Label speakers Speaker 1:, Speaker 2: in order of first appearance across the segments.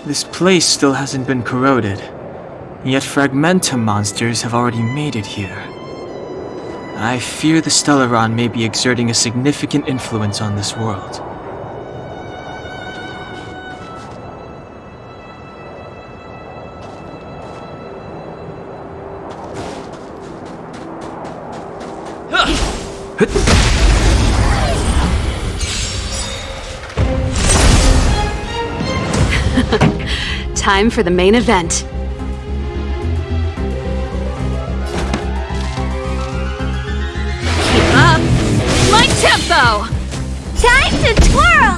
Speaker 1: This place still hasn't been corroded, yet Fragmentum monsters have already made it here. I fear the Stellaron may be exerting a significant influence on this world.
Speaker 2: Time for the main event. Keep up my tempo!
Speaker 3: Time to twirl!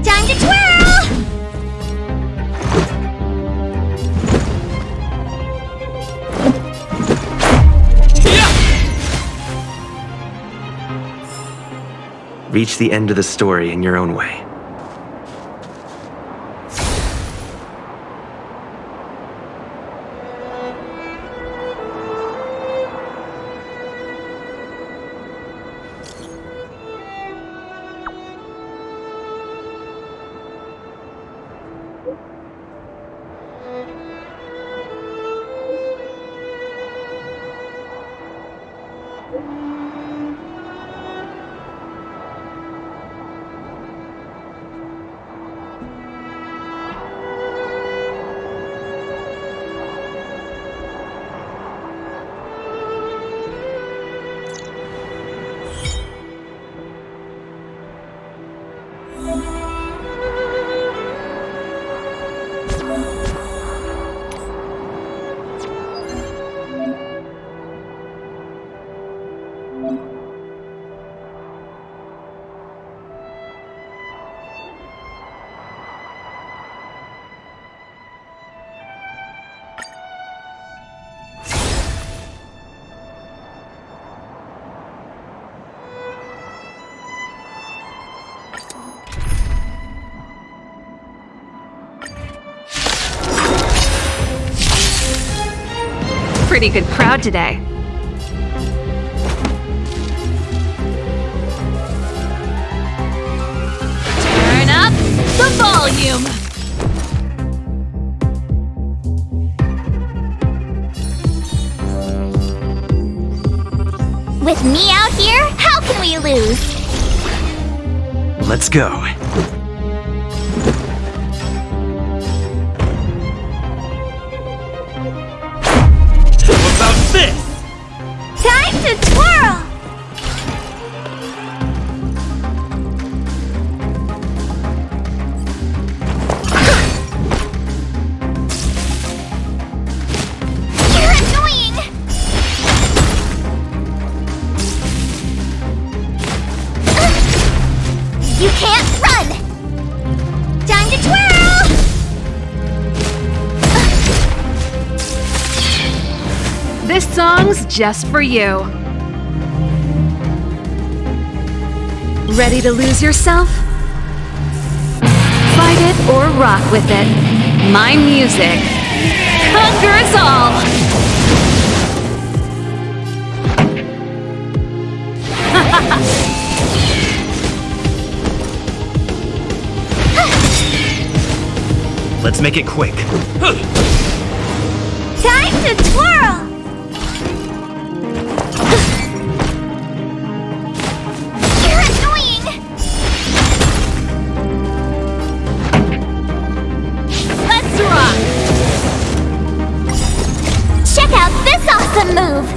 Speaker 3: Time to twirl!
Speaker 4: Reach the end of the story in your own way.
Speaker 2: Pretty good crowd today. Turn up the volume!
Speaker 3: With me out here, how can we lose?
Speaker 4: Let's go.
Speaker 5: How about this?
Speaker 3: Time to twirl! You're annoying! fun! Time to twirl!
Speaker 2: This song's just for you. Ready to lose yourself? Fight it or rock with it. My music conquers all!
Speaker 4: Let's make it quick.
Speaker 3: Time to twirl! You're annoying!
Speaker 2: Let's rock!
Speaker 3: Check out this awesome move!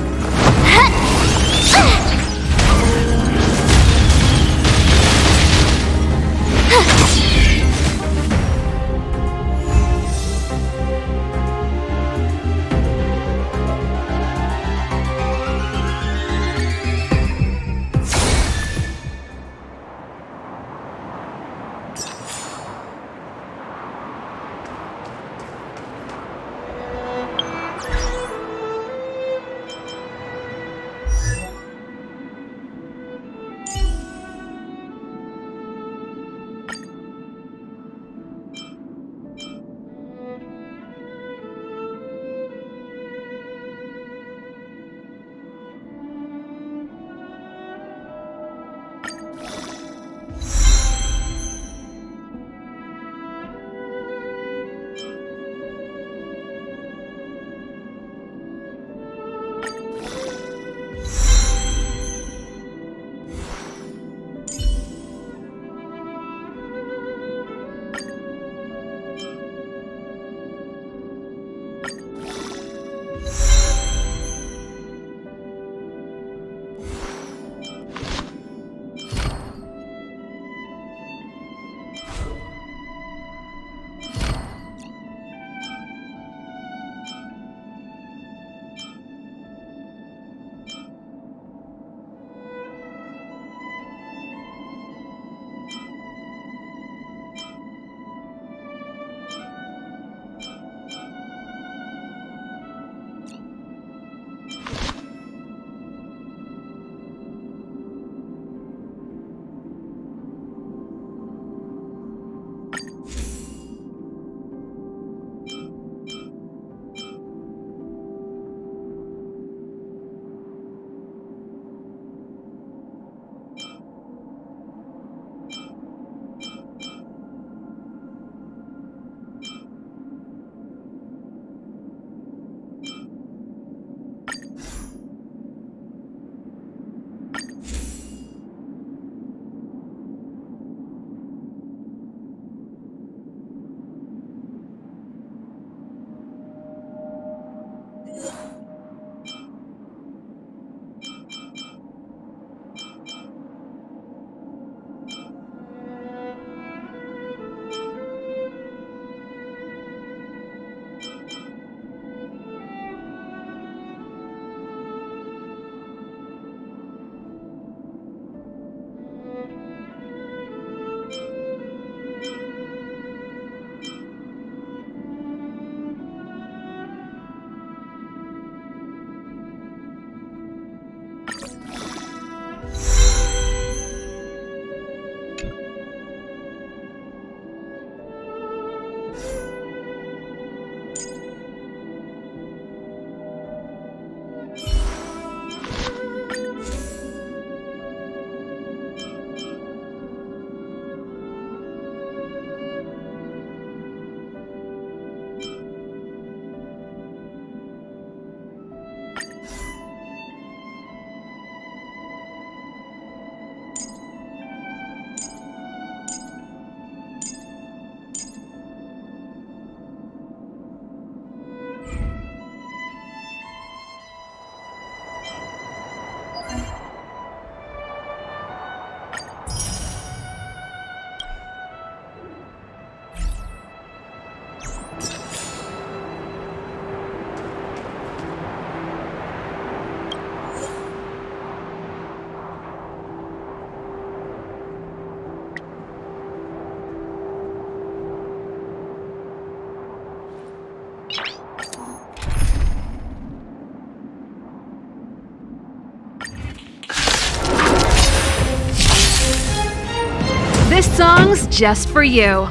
Speaker 2: just for you.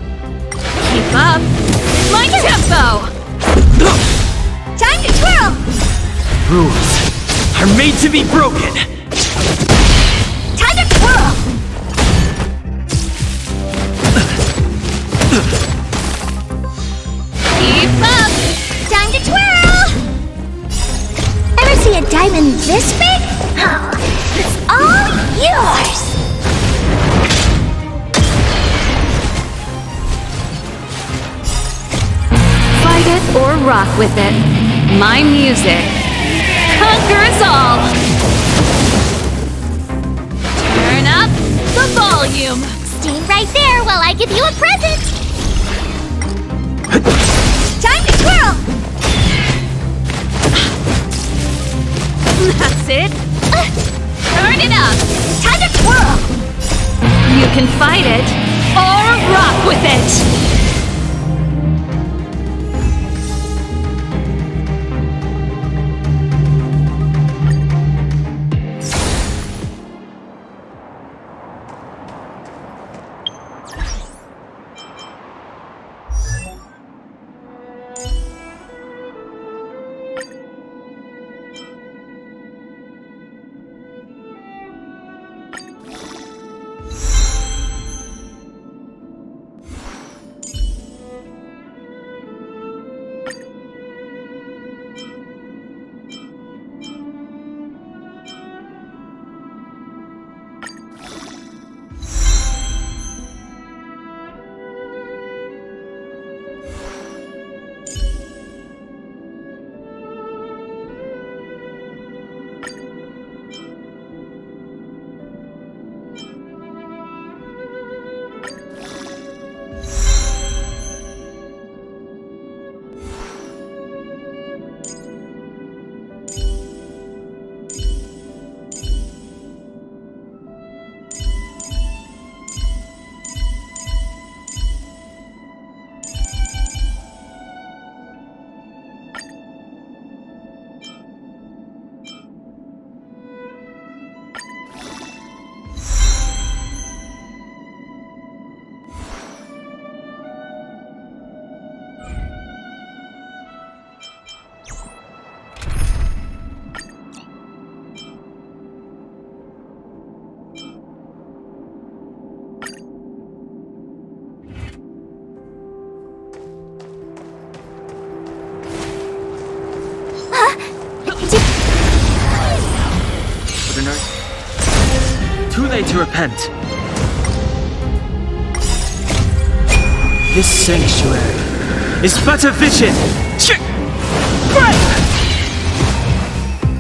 Speaker 2: Keep up my tempo!
Speaker 3: Time to twirl!
Speaker 5: Rules are made to be broken.
Speaker 3: Time to twirl!
Speaker 2: Keep up!
Speaker 3: Time to twirl! Ever see a diamond this big? Oh, it's all yours!
Speaker 2: Fight it or rock with it. My music conquers all! Turn up the volume!
Speaker 3: Stay right there while I give you a present! Time to twirl!
Speaker 2: That's it! Turn it up!
Speaker 3: Time to twirl!
Speaker 2: You can fight it or rock with it!
Speaker 1: Too late to repent. This sanctuary is but a vision.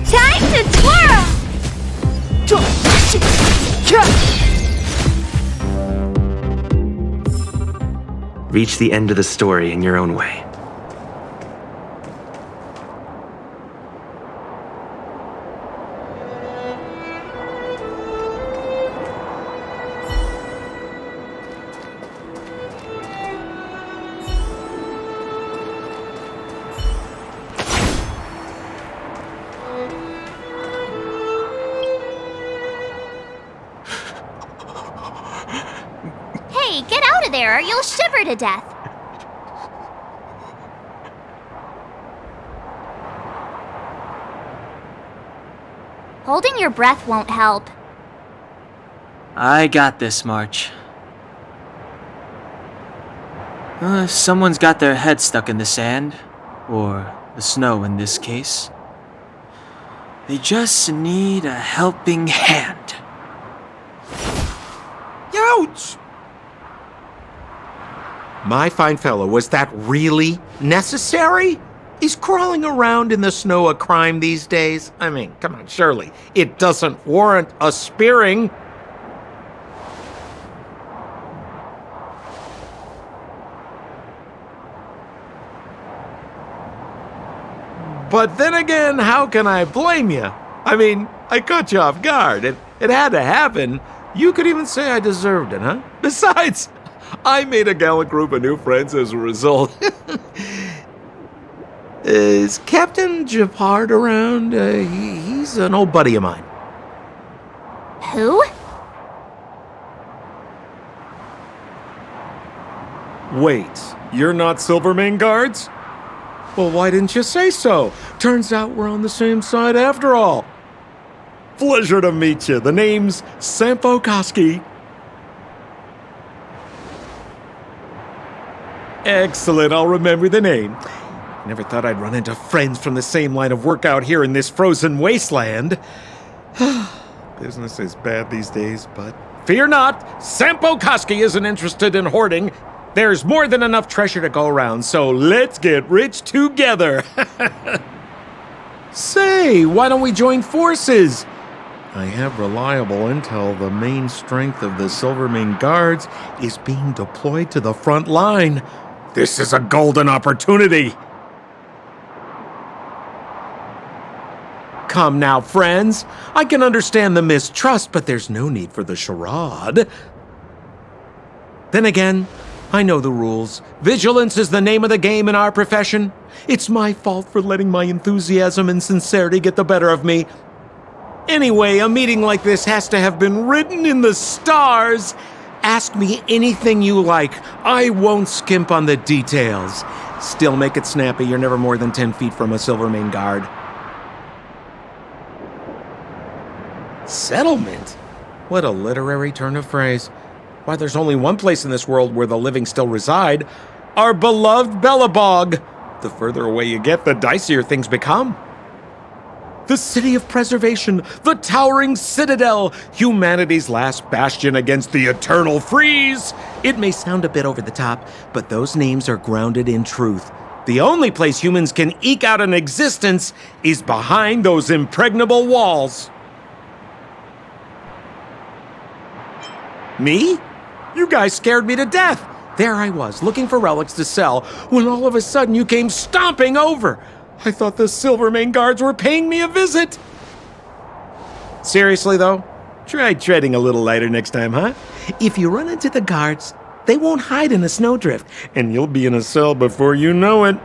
Speaker 3: Time to twirl!
Speaker 4: Reach the end of the story in your own way.
Speaker 3: Hey, get out of there or you'll shiver to death. Holding your breath won't help.
Speaker 1: I got this, March. If someone's got their head stuck in the sand, or the snow in this case, they just need a helping hand.
Speaker 6: Ouch! My fine fellow, was that really necessary? Is crawling around in the snow a crime these days? I mean, come on, surely. It doesn't warrant a spearing. But then again, how can I blame you? I mean, I caught you off guard. It had to happen. You could even say I deserved it, huh? Besides, I made a gallant group of new friends as a result. Is Captain Japard around? He's an old buddy of mine.
Speaker 3: Who?
Speaker 6: Wait, you're not Silvermane guards? Well, why didn't you say so? Turns out we're on the same side after all. Pleasure to meet you. The name's Sampo Koski. Excellent, I'll remember the name. Never thought I'd run into friends from the same line of work out here in this frozen wasteland. Business is bad these days, but fear not, Sampo Koski isn't interested in hoarding. There's more than enough treasure to go around, so let's get rich together. Say, why don't we join forces? I have reliable intel the main strength of the Silvermane guards is being deployed to the front line. This is a golden opportunity. Come now, friends. I can understand the mistrust, but there's no need for the charade. Then again, I know the rules. Vigilance is the name of the game in our profession. It's my fault for letting my enthusiasm and sincerity get the better of me. Anyway, a meeting like this has to have been written in the stars. Ask me anything you like. I won't skimp on the details. Still make it snappy. You're never more than 10 feet from a Silvermane guard. Settlement? What a literary turn of phrase. Why, there's only one place in this world where the living still reside. Our beloved Bellabog. The further away you get, the dicier things become. The city of preservation, the towering citadel, humanity's last bastion against the eternal freeze. It may sound a bit over the top, but those names are grounded in truth. The only place humans can eke out an existence is behind those impregnable walls. Me? You guys scared me to death. There I was, looking for relics to sell, when all of a sudden you came stomping over. I thought the Silvermane guards were paying me a visit. Seriously, though, try treading a little lighter next time, huh? If you run into the guards, they won't hide in a snowdrift, and you'll be in a cell before you know it.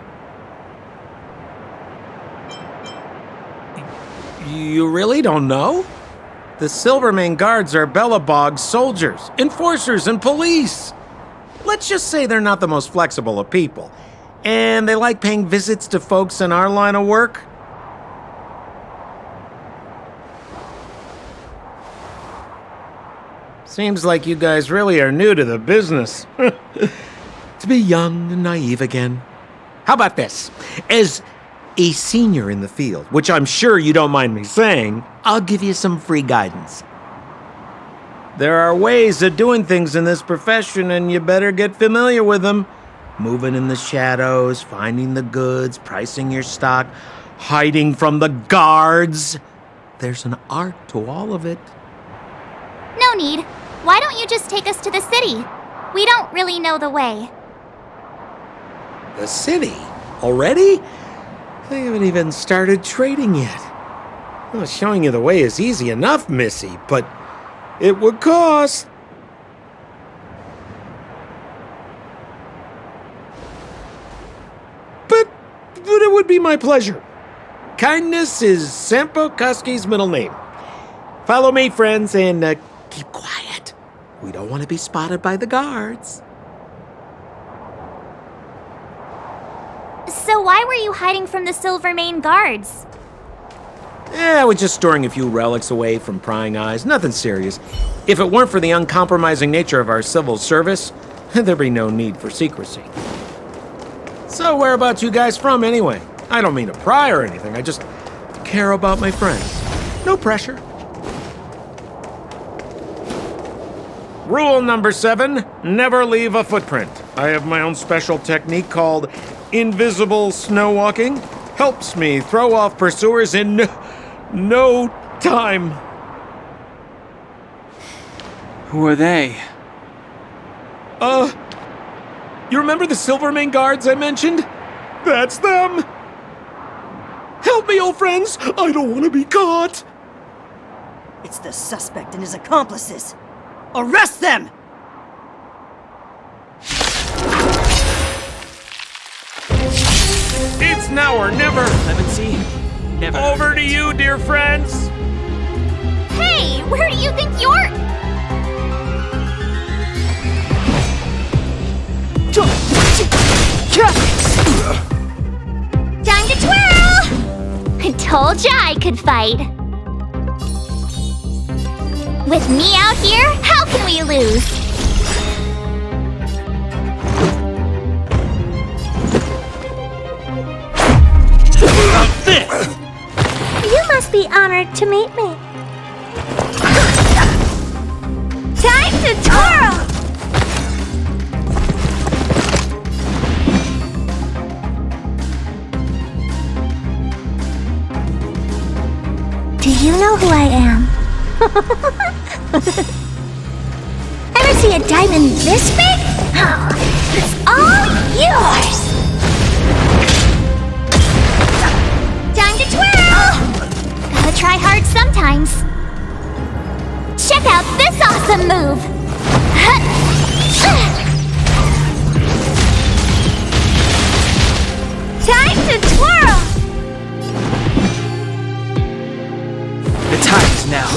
Speaker 6: You really don't know? The Silvermane guards are Bellabog's soldiers, enforcers, and police. Let's just say they're not the most flexible of people. And they like paying visits to folks in our line of work. Seems like you guys really are new to the business. To be young and naive again. How about this? As a senior in the field, which I'm sure you don't mind me saying, I'll give you some free guidance. There are ways of doing things in this profession, and you better get familiar with them. Moving in the shadows, finding the goods, pricing your stock, hiding from the guards. There's an art to all of it.
Speaker 3: No need. Why don't you just take us to the city? We don't really know the way.
Speaker 6: The city? Already? I haven't even started trading yet. Well, showing you the way is easy enough, Missy, but it would cost. But it would be my pleasure. Kindness is Sampo Koski's middle name. Follow me, friends, and keep quiet. We don't want to be spotted by the guards.
Speaker 3: So why were you hiding from the Silvermane guards?
Speaker 6: I was just storing a few relics away from prying eyes. Nothing serious. If it weren't for the uncompromising nature of our civil service, there'd be no need for secrecy. So whereabouts you guys from, anyway? I don't mean to pry or anything. I just care about my friends. No pressure. Rule number 7, never leave a footprint. I have my own special technique called invisible snow walking. Helps me throw off pursuers in no time.
Speaker 1: Who are they?
Speaker 6: You remember the Silvermane guards I mentioned? That's them! Help me, old friends! I don't want to be caught!
Speaker 7: It's the suspect and his accomplices. Arrest them!
Speaker 6: It's now or never!
Speaker 1: Clemency? Never.
Speaker 6: Over to you, dear friends!
Speaker 3: Hey, where do you think you're... Told ya I could fight. With me out here, how can we lose? You must be honored to meet me. Time to twirl! Do you know who I am? Ever see a diamond this big? Oh, it's all yours! Time to twirl! Gotta try hard sometimes. Check out this awesome move! Time to twirl!
Speaker 1: The time is now.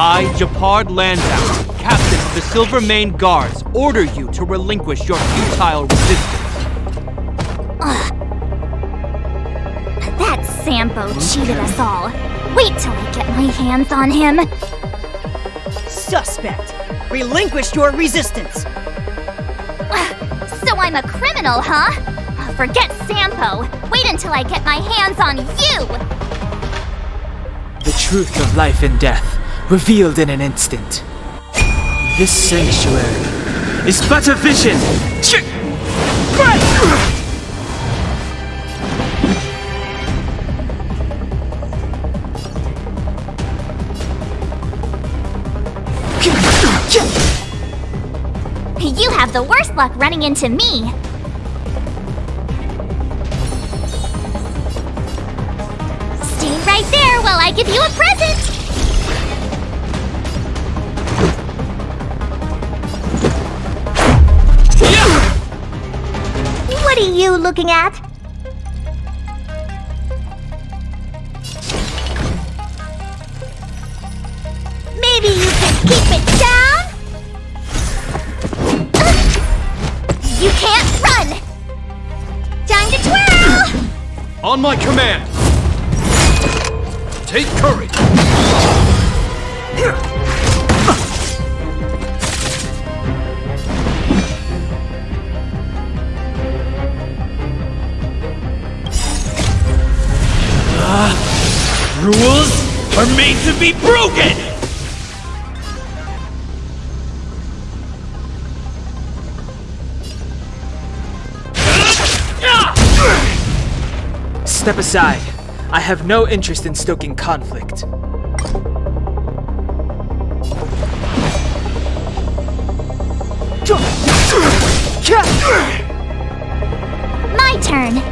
Speaker 5: I, Japard Landau, Captain of the Silver Mane Guards, order you to relinquish your futile resistance.
Speaker 3: That Sampo cheated us all. Wait till I get my hands on him.
Speaker 7: Suspect! Relinquish your resistance!
Speaker 3: So I'm a criminal, huh? Forget Sampo. Wait until I get my hands on you!
Speaker 1: The truth of life and death, revealed in an instant. This sanctuary is but a vision!
Speaker 3: You have the worst luck running into me. Stay right there while I give you a present! What are you looking at? Maybe you can keep it down? You can't run! Time to twirl!
Speaker 5: On my command! Take courage! Rules are made to be broken!
Speaker 1: Step aside. I have no interest in stoking conflict.
Speaker 3: My turn.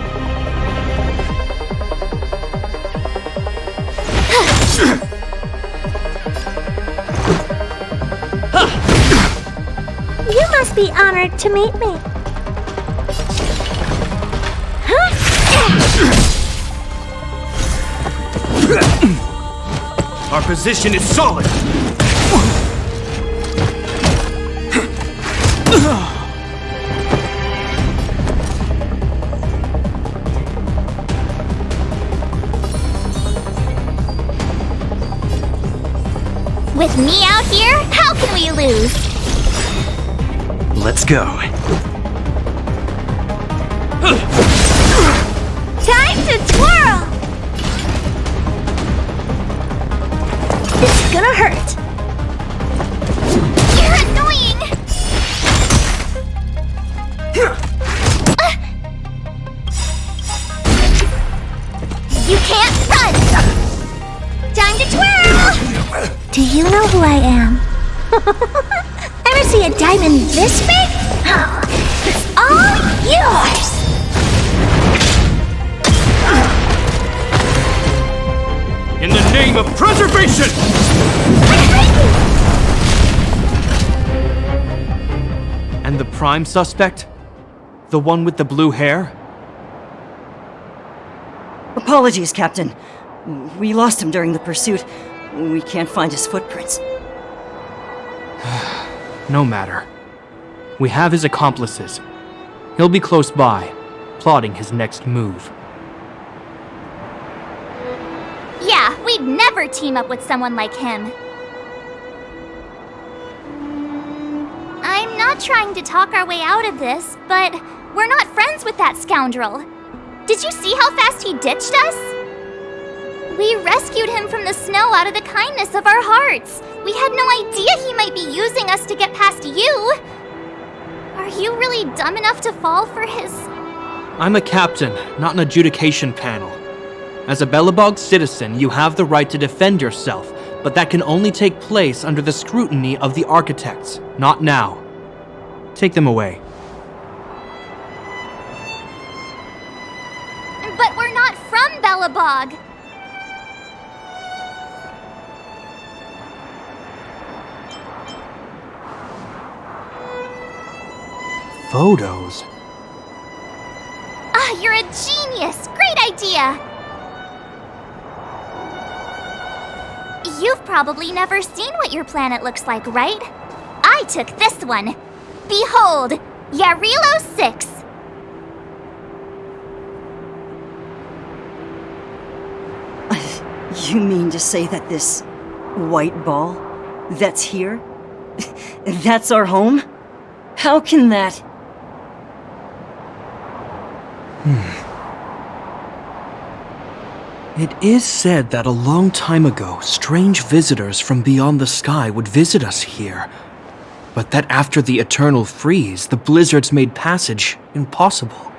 Speaker 3: You must be honored to meet me.
Speaker 5: Our position is solid!
Speaker 3: With me out here, how can we lose?
Speaker 4: Let's go.
Speaker 3: Time to twirl! This is gonna hurt. You're annoying! You can't run! Time to twirl! Do you know who I am? Ever see a diamond this big? Oh, it's all yours!
Speaker 5: prime suspect? The one with the blue hair?
Speaker 7: Apologies, Captain. We lost him during the pursuit. We can't find his footprints.
Speaker 5: No matter. We have his accomplices. He'll be close by, plotting his next move.
Speaker 3: Yeah, we'd never team up with someone like him. I'm not trying to talk our way out of this, but we're not friends with that scoundrel. Did you see how fast he ditched us? We rescued him from the snow out of the kindness of our hearts. We had no idea he might be using us to get past you. Are you really dumb enough to fall for his...
Speaker 5: I'm a captain, not an adjudication panel. As a Belobog citizen, you have the right to defend yourself, but that can only take place under the scrutiny of the architects, not now. Take them away.
Speaker 3: But we're not from Belobog.
Speaker 5: Photos?
Speaker 3: Ah, you're a genius! Great idea! You've probably never seen what your planet looks like, right? I took this one. Behold, Yarilo 6.
Speaker 7: You mean to say that this white ball that's here, that's our home? How can that...
Speaker 5: It is said that a long time ago, strange visitors from beyond the sky would visit us here. But that after the eternal freeze, the blizzards made passage impossible.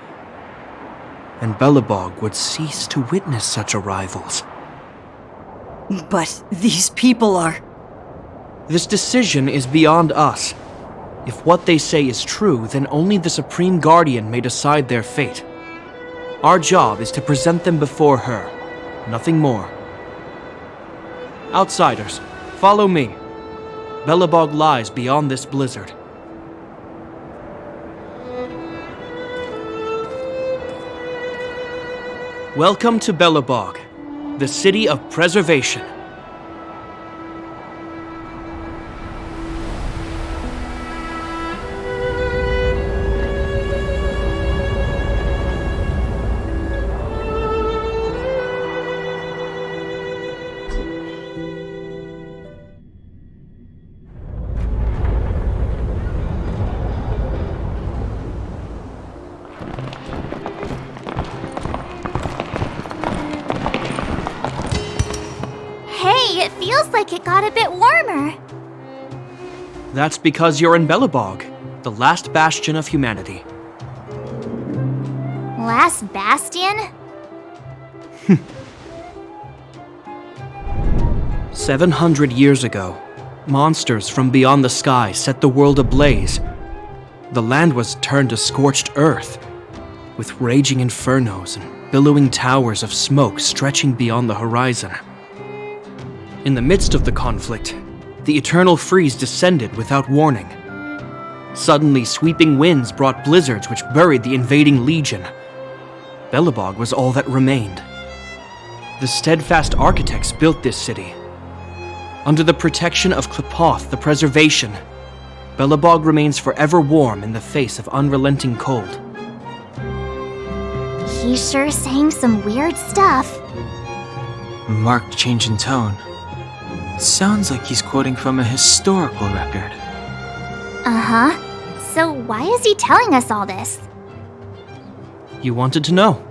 Speaker 5: And Belobog would cease to witness such arrivals.
Speaker 7: But these people are...
Speaker 5: This decision is beyond us. If what they say is true, then only the Supreme Guardian may decide their fate. Our job is to present them before her. Nothing more. Outsiders, follow me. Belobog lies beyond this blizzard. Welcome to Belobog, the city of preservation.
Speaker 3: It feels like it got a bit warmer.
Speaker 5: That's because you're in Belobog, the last bastion of humanity.
Speaker 3: Last bastion?
Speaker 5: 700 years ago, monsters from beyond the sky set the world ablaze. The land was turned to scorched earth, with raging infernos and billowing towers of smoke stretching beyond the horizon. In the midst of the conflict, the eternal freeze descended without warning. Suddenly, sweeping winds brought blizzards which buried the invading legion. Belobog was all that remained. The steadfast architects built this city. Under the protection of Klepoth, the preservation, Belobog remains forever warm in the face of unrelenting cold.
Speaker 3: He's sure saying some weird stuff.
Speaker 1: Marked change in tone. Sounds like he's quoting from a historical record.
Speaker 3: Uh-huh. So why is he telling us all this?
Speaker 5: You wanted to know.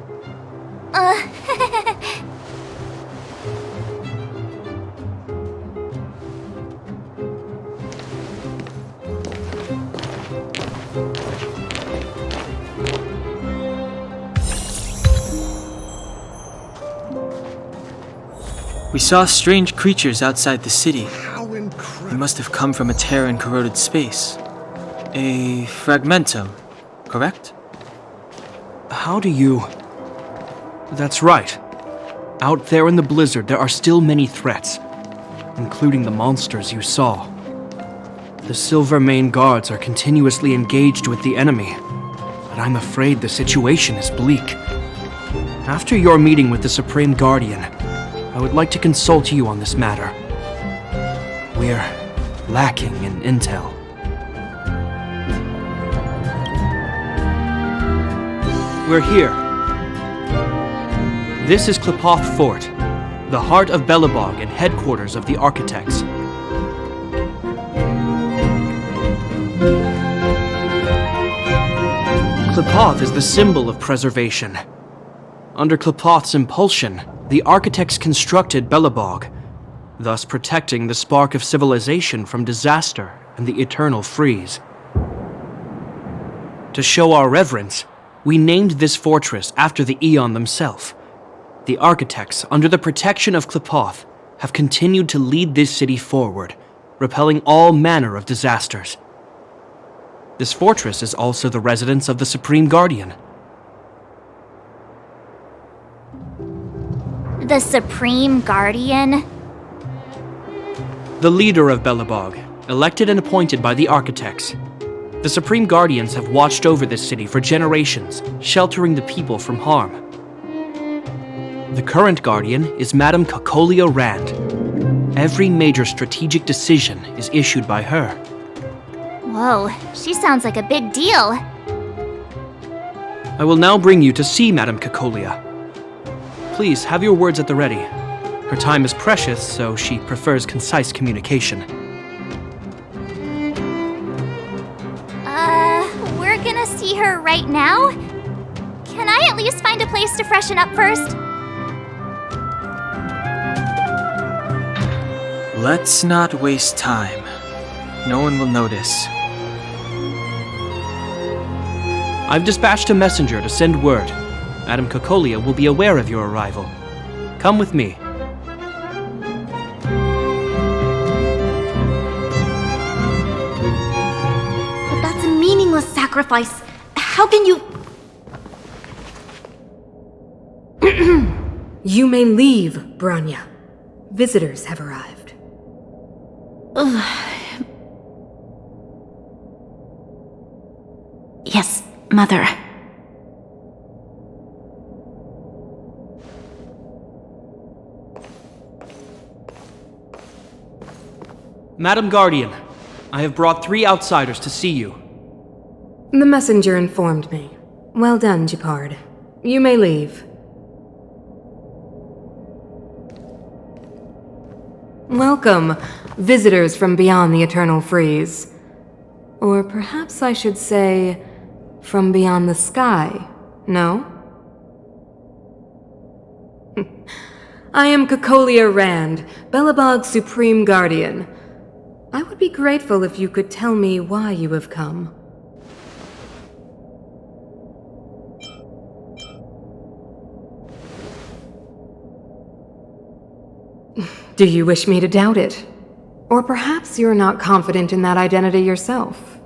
Speaker 1: We saw strange creatures outside the city.
Speaker 8: How
Speaker 1: They
Speaker 8: incredible.
Speaker 1: must have come from a tear in corroded space. A fragmentum, correct?
Speaker 5: How do you... That's right. Out there in the blizzard, there are still many threats, including the monsters you saw. The Silvermane guards are continuously engaged with the enemy, but I'm afraid the situation is bleak. After your meeting with the Supreme Guardian, I would like to consult you on this matter. We're lacking in intel. We're here. This is Qlipoth Fort, the heart of Belobog and headquarters of the Architects. Qlipoth is the symbol of preservation. Under Qlipoth's impulsion, the Architects constructed Belobog, thus protecting the spark of civilization from disaster and the eternal freeze. To show our reverence, we named this fortress after the Aeon themselves. The Architects, under the protection of Qlipoth, have continued to lead this city forward, repelling all manner of disasters. This fortress is also the residence of the Supreme Guardian.
Speaker 3: The Supreme Guardian?
Speaker 5: The leader of Belobog, elected and appointed by the Architects. The Supreme Guardians have watched over this city for generations, sheltering the people from harm. The current Guardian is Madame Cocolia Rand. Every major strategic decision is issued by her.
Speaker 3: Whoa, she sounds like a big deal.
Speaker 5: I will now bring you to see Madame Cocolia. Please have your words at the ready. Her time is precious, so she prefers concise communication.
Speaker 3: We're gonna see her right now? Can I at least find a place to freshen up first?
Speaker 1: Let's not waste time. No one will notice.
Speaker 5: I've dispatched a messenger to send word. Madame Cocolia will be aware of your arrival. Come with me.
Speaker 8: But that's a meaningless sacrifice. How can you...
Speaker 9: You may leave, Branya. Visitors have arrived.
Speaker 8: Yes, Mother.
Speaker 5: Madam Guardian, I have brought 3 outsiders to see you.
Speaker 9: The messenger informed me. Well done, Gepard. You may leave. Welcome, visitors from beyond the eternal freeze. Or perhaps I should say, from beyond the sky, no? I am Cocolia Rand, Belobog's Supreme Guardian. I would be grateful if you could tell me why you have come. Do you wish me to doubt it? Or perhaps you're not confident in that identity yourself?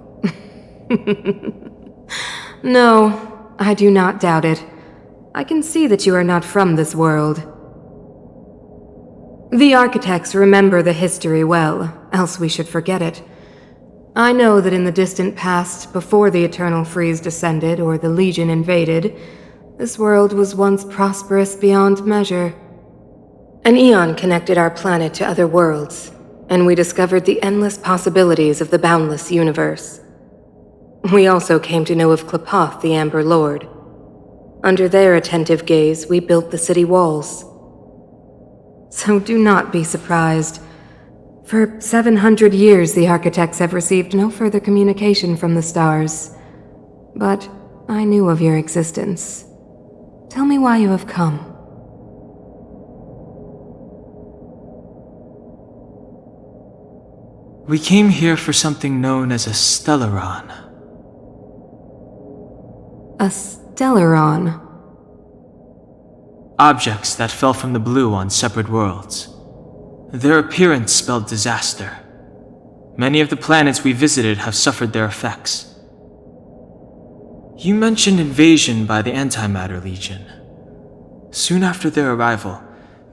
Speaker 9: No, I do not doubt it. I can see that you are not from this world. The Architects remember the history well, else we should forget it. I know that in the distant past, before the Eternal Freeze descended or the Legion invaded, this world was once prosperous beyond measure. An Aeon connected our planet to other worlds, and we discovered the endless possibilities of the boundless universe. We also came to know of Qlipoth, the Amber Lord. Under their attentive gaze, we built the city walls. So do not be surprised. For 700 years, the Architects have received no further communication from the stars. But I knew of your existence. Tell me why you have come.
Speaker 1: We came here for something known as a Stellaron.
Speaker 9: A Stellaron?
Speaker 1: Objects that fell from the blue on separate worlds. Their appearance spelled disaster. Many of the planets we visited have suffered their effects. You mentioned invasion by the Antimatter Legion. Soon after their arrival,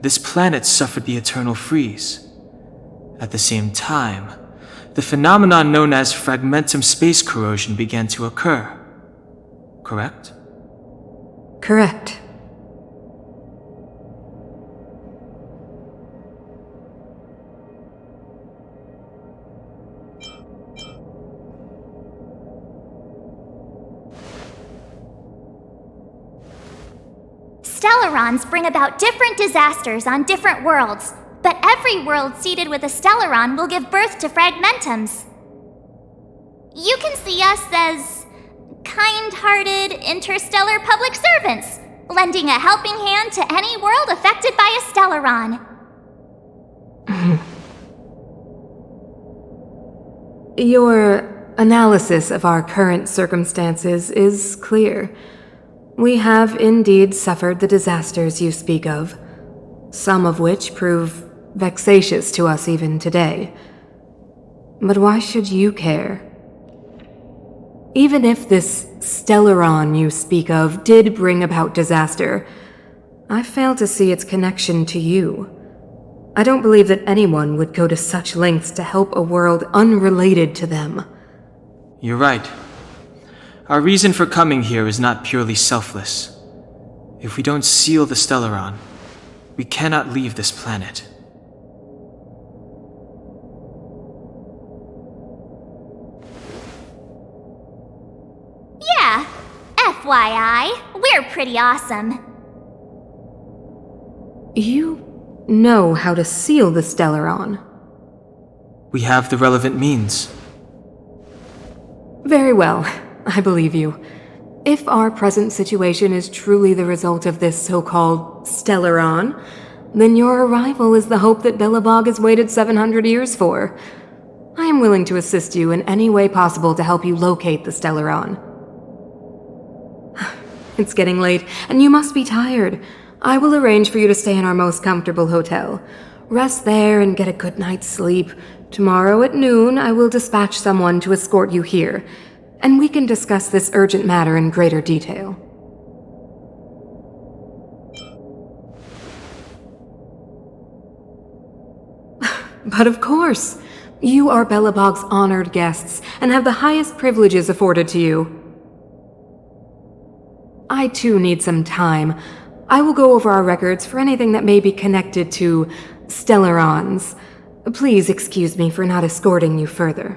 Speaker 1: this planet suffered the Eternal Freeze. At the same time, the phenomenon known as fragmentum space corrosion began to occur. Correct?
Speaker 9: Correct.
Speaker 3: Stellarons bring about different disasters on different worlds, but every world seeded with a Stellaron will give birth to fragmentums. You can see us as kind-hearted interstellar public servants, lending a helping hand to any world affected by a Stellaron.
Speaker 9: Your analysis of our current circumstances is clear. We have indeed suffered the disasters you speak of, some of which prove vexatious to us even today. But why should you care? Even if this Stellaron you speak of did bring about disaster, I fail to see its connection to you. I don't believe that anyone would go to such lengths to help a world unrelated to them.
Speaker 1: You're right. Our reason for coming here is not purely selfless. If we don't seal the Stellaron, we cannot leave this planet.
Speaker 3: Yeah, FYI, we're pretty awesome.
Speaker 9: You know how to seal the Stellaron.
Speaker 1: We have the relevant means.
Speaker 9: Very well, I believe you. If our present situation is truly the result of this so-called Stellaron, then your arrival is the hope that Belobog has waited 700 years for. I am willing to assist you in any way possible to help you locate the Stellaron. It's getting late, and you must be tired. I will arrange for you to stay in our most comfortable hotel. Rest there and get a good night's sleep. Tomorrow at noon, I will dispatch someone to escort you here, and we can discuss this urgent matter in greater detail. But of course, you are Belobog's honored guests and have the highest privileges afforded to you. I too need some time. I will go over our records for anything that may be connected to Stellarons. Please excuse me for not escorting you further.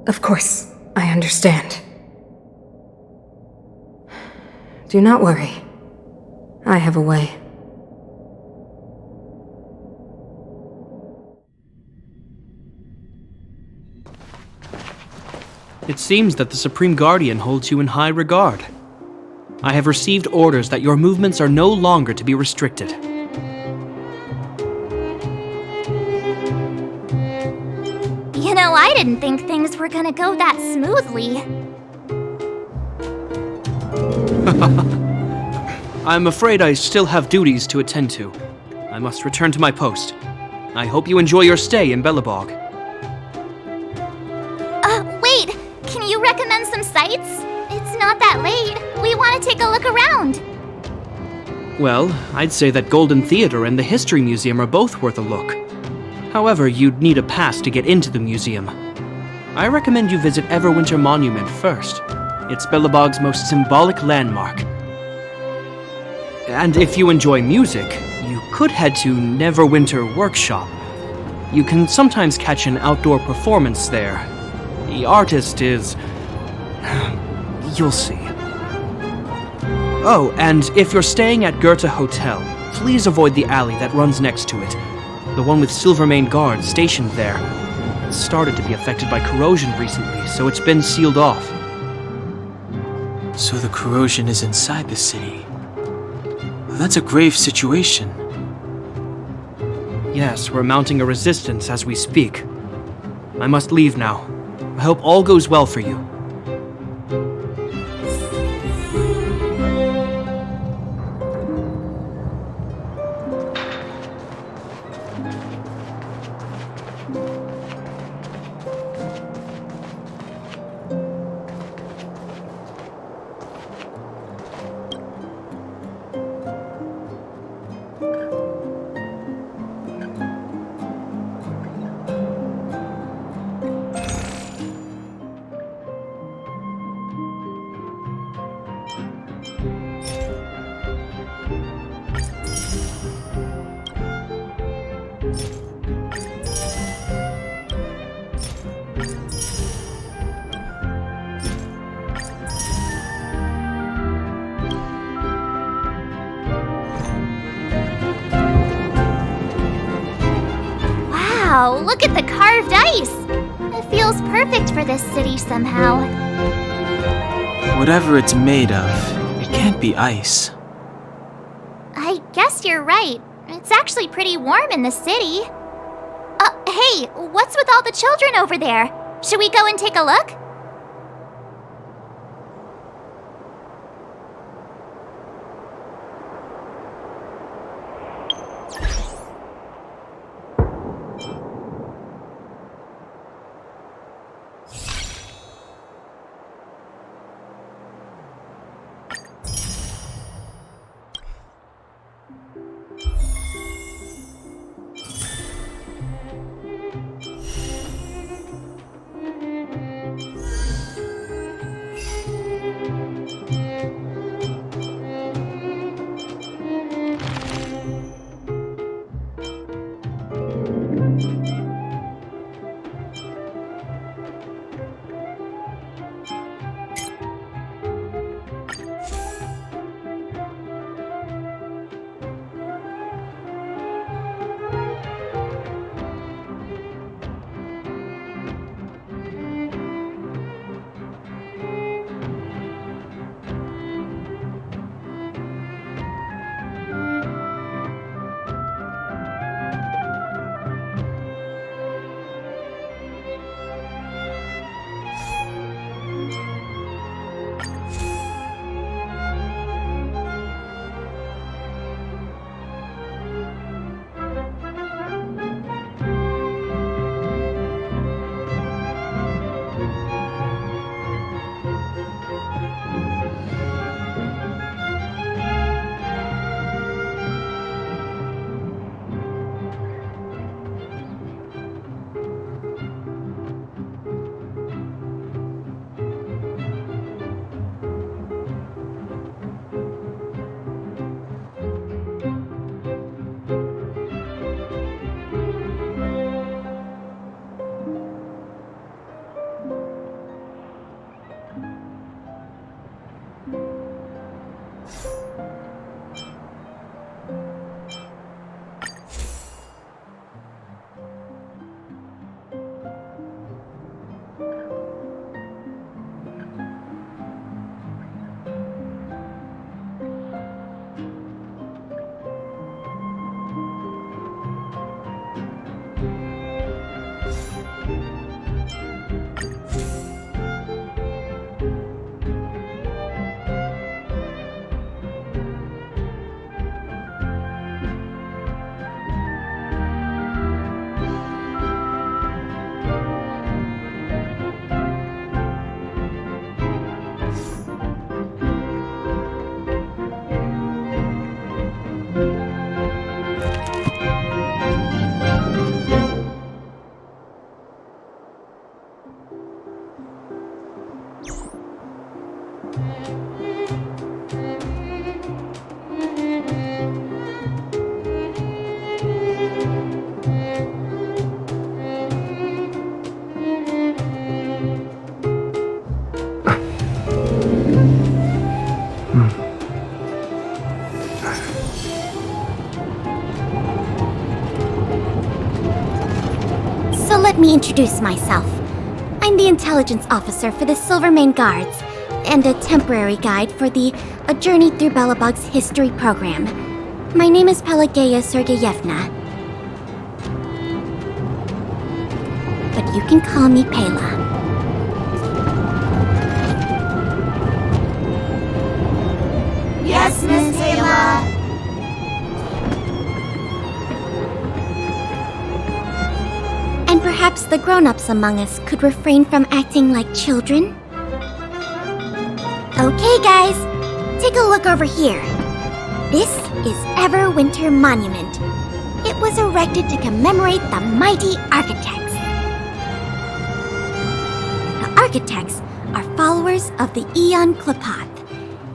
Speaker 9: Of course, I understand. Do not worry. I have a way.
Speaker 5: It seems that the Supreme Guardian holds you in high regard. I have received orders that your movements are no longer to be restricted.
Speaker 3: You know, I didn't think things were gonna go that smoothly.
Speaker 5: I'm afraid I still have duties to attend to. I must return to my post. I hope you enjoy your stay in Belobog.
Speaker 3: Wait! Can you recommend some sites? It's not that late. We want to take a look around.
Speaker 5: Well, I'd say that Golden Theater and the History Museum are both worth a look. However, you'd need a pass to get into the museum. I recommend you visit Everwinter Monument first. It's Belobog's most symbolic landmark. And if you enjoy music, you could head to Neverwinter Workshop. You can sometimes catch an outdoor performance there. The artist is... you'll see. Oh, and if you're staying at Goethe Hotel, please avoid the alley that runs next to it. The one with Silvermane guards stationed there. It started to be affected by corrosion recently, so it's been sealed off.
Speaker 1: So the corrosion is inside the city. That's a grave situation.
Speaker 5: Yes, we're mounting a resistance as we speak. I must leave now. I hope all goes well for you.
Speaker 3: Wow, look at the carved ice! It feels perfect for this city somehow.
Speaker 1: Whatever it's made of, it can't be ice.
Speaker 3: I guess you're right. It's actually pretty warm in the city. Hey, what's with all the children over there? Should we go and take a look? Let me introduce myself. I'm the intelligence officer for the Silvermane Guards, and a temporary guide for the A Journey Through Belobog's history program. My name is Pelageya Sergeyevna. But you can call me Pela.
Speaker 8: Yes, Miss Pela.
Speaker 3: And perhaps the grown-ups among us could refrain from acting like children? Okay, guys, take a look over here. This is Everwinter Monument. It was erected to commemorate the mighty architects. The architects are followers of the Aeon Klapath.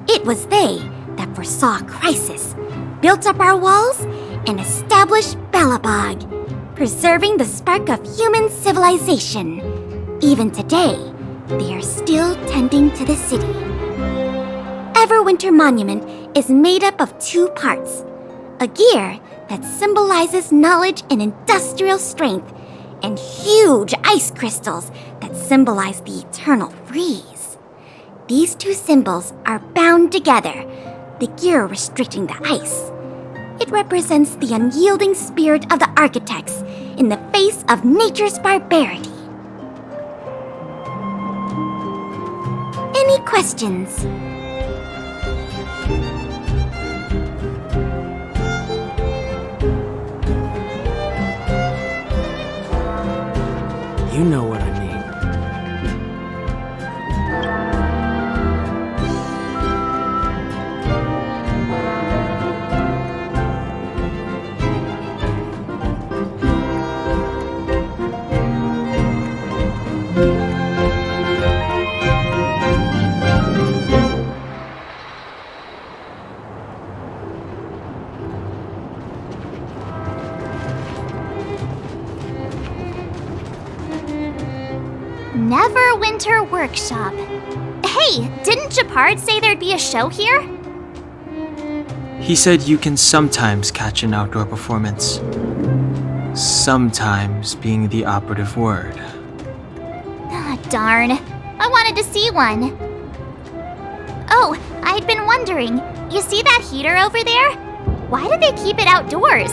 Speaker 3: It was they that foresaw crisis, built up our walls, and established Belobog, preserving the spark of human civilization. Even today, they are still tending to the city. Everwinter Monument is made up of two parts: a gear that symbolizes knowledge and industrial strength, and huge ice crystals that symbolize the eternal freeze. These two symbols are bound together, the gear restricting the ice. It represents the unyielding spirit of the architects in the face of nature's barbarity. Any questions?
Speaker 5: You know what I mean.
Speaker 8: Neverwinter Workshop. Hey, didn't Japard say there'd be a show here?
Speaker 1: He said you can sometimes catch an outdoor performance. Sometimes being the operative word.
Speaker 8: Ah, darn. I wanted to see one. Oh, I'd been wondering. You see that heater over there? Why do they keep it outdoors?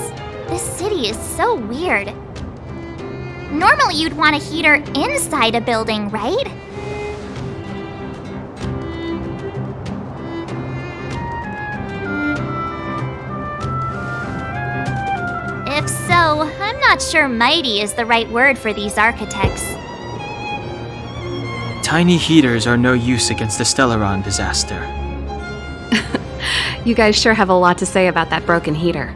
Speaker 8: This city is so weird. Normally you'd want a heater inside a building, right? If so, I'm not sure mighty is the right word for these architects.
Speaker 1: Tiny heaters are no use against the Stellaron disaster.
Speaker 2: You guys sure have a lot to say about that broken heater.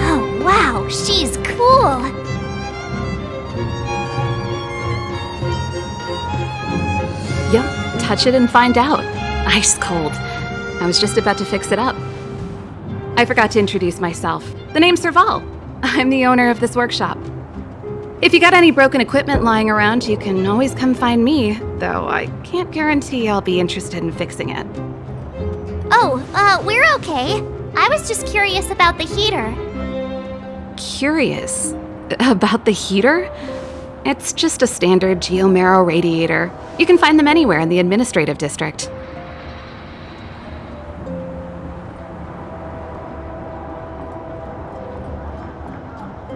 Speaker 8: Oh, wow, she's cool.
Speaker 2: Yep, touch it and find out. Ice cold. I was just about to fix it up. I forgot to introduce myself. The name's Serval. I'm the owner of this workshop. If you got any broken equipment lying around, you can always come find me, though I can't guarantee I'll be interested in fixing it.
Speaker 8: Oh, we're okay. I was just curious about the heater.
Speaker 2: Curious? About the heater? It's just a standard geomarrow radiator. You can find them anywhere in the administrative district.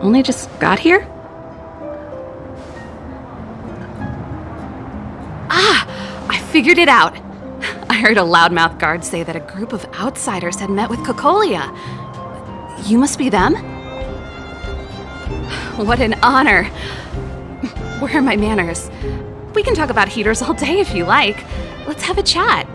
Speaker 2: Only just got here? Ah! I figured it out! I heard a loudmouth guard say that a group of outsiders had met with Cocolia. You must be them? What an honor! Where are my manners? We can talk about heaters all day if you like. Let's have a chat.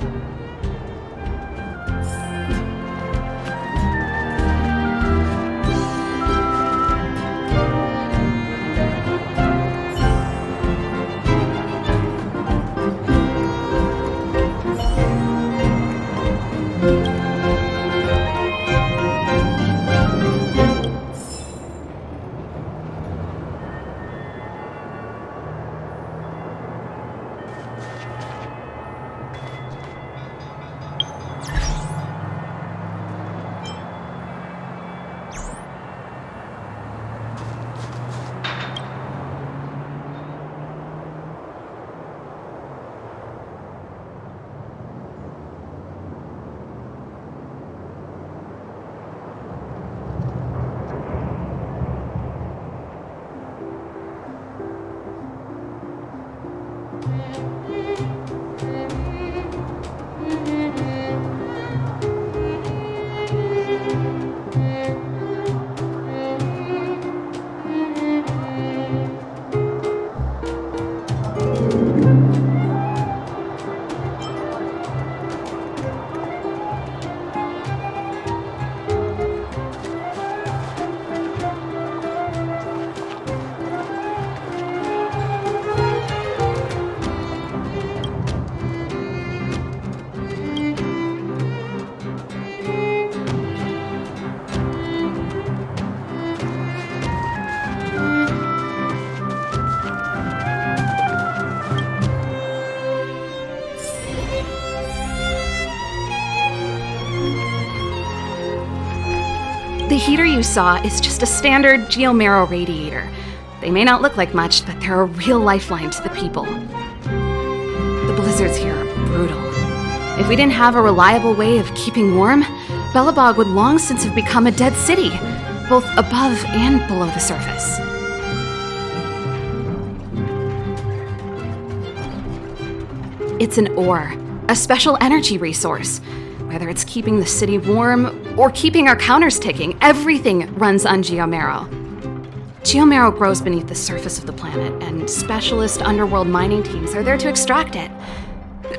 Speaker 2: The heater you saw is just a standard geomarrow radiator. They may not look like much, but they're a real lifeline to the people. The blizzards here are brutal. If we didn't have a reliable way of keeping warm, Belobog would long since have become a dead city, both above and below the surface. It's an ore, a special energy resource. Whether it's keeping the city warm or keeping our counters ticking, everything runs on geomarrow. Geomarrow grows beneath the surface of the planet, and specialist underworld mining teams are there to extract it.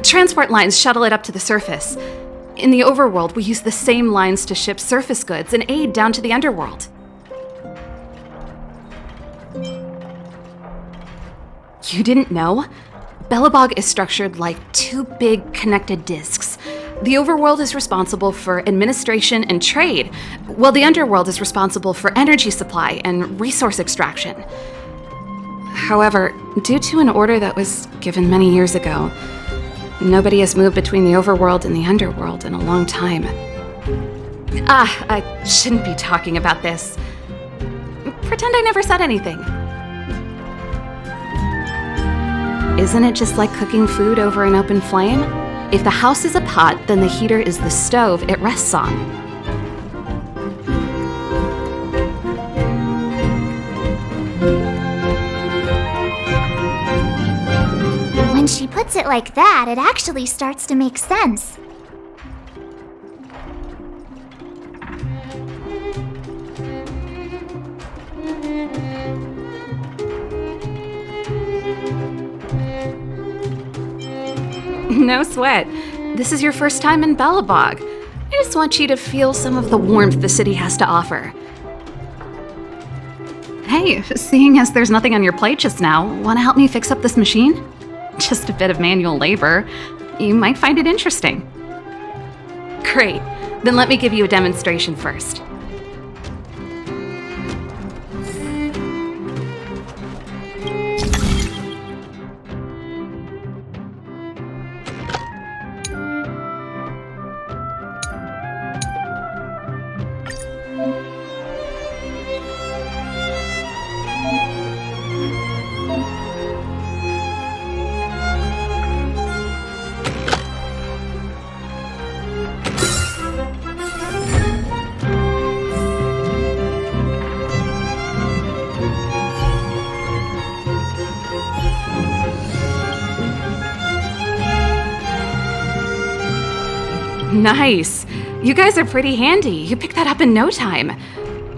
Speaker 2: Transport lines shuttle it up to the surface. In the overworld, we use the same lines to ship surface goods and aid down to the underworld. You didn't know? Belobog is structured like two big connected disks. The overworld is responsible for administration and trade, while the underworld is responsible for energy supply and resource extraction. However, due to an order that was given many years ago, nobody has moved between the overworld and the underworld in a long time. I shouldn't be talking about this. Pretend I never said anything. Isn't it just like cooking food over an open flame? If the house is a pot, then the heater is the stove it rests on.
Speaker 8: When she puts it like that, it actually starts to make sense.
Speaker 2: No sweat. This is your first time in Belobog. I just want you to feel some of the warmth the city has to offer. Hey, seeing as there's nothing on your plate just now, want to help me fix up this machine? Just a bit of manual labor. You might find it interesting. Great. Then let me give you a demonstration first. Nice. You guys are pretty handy. You picked that up in no time.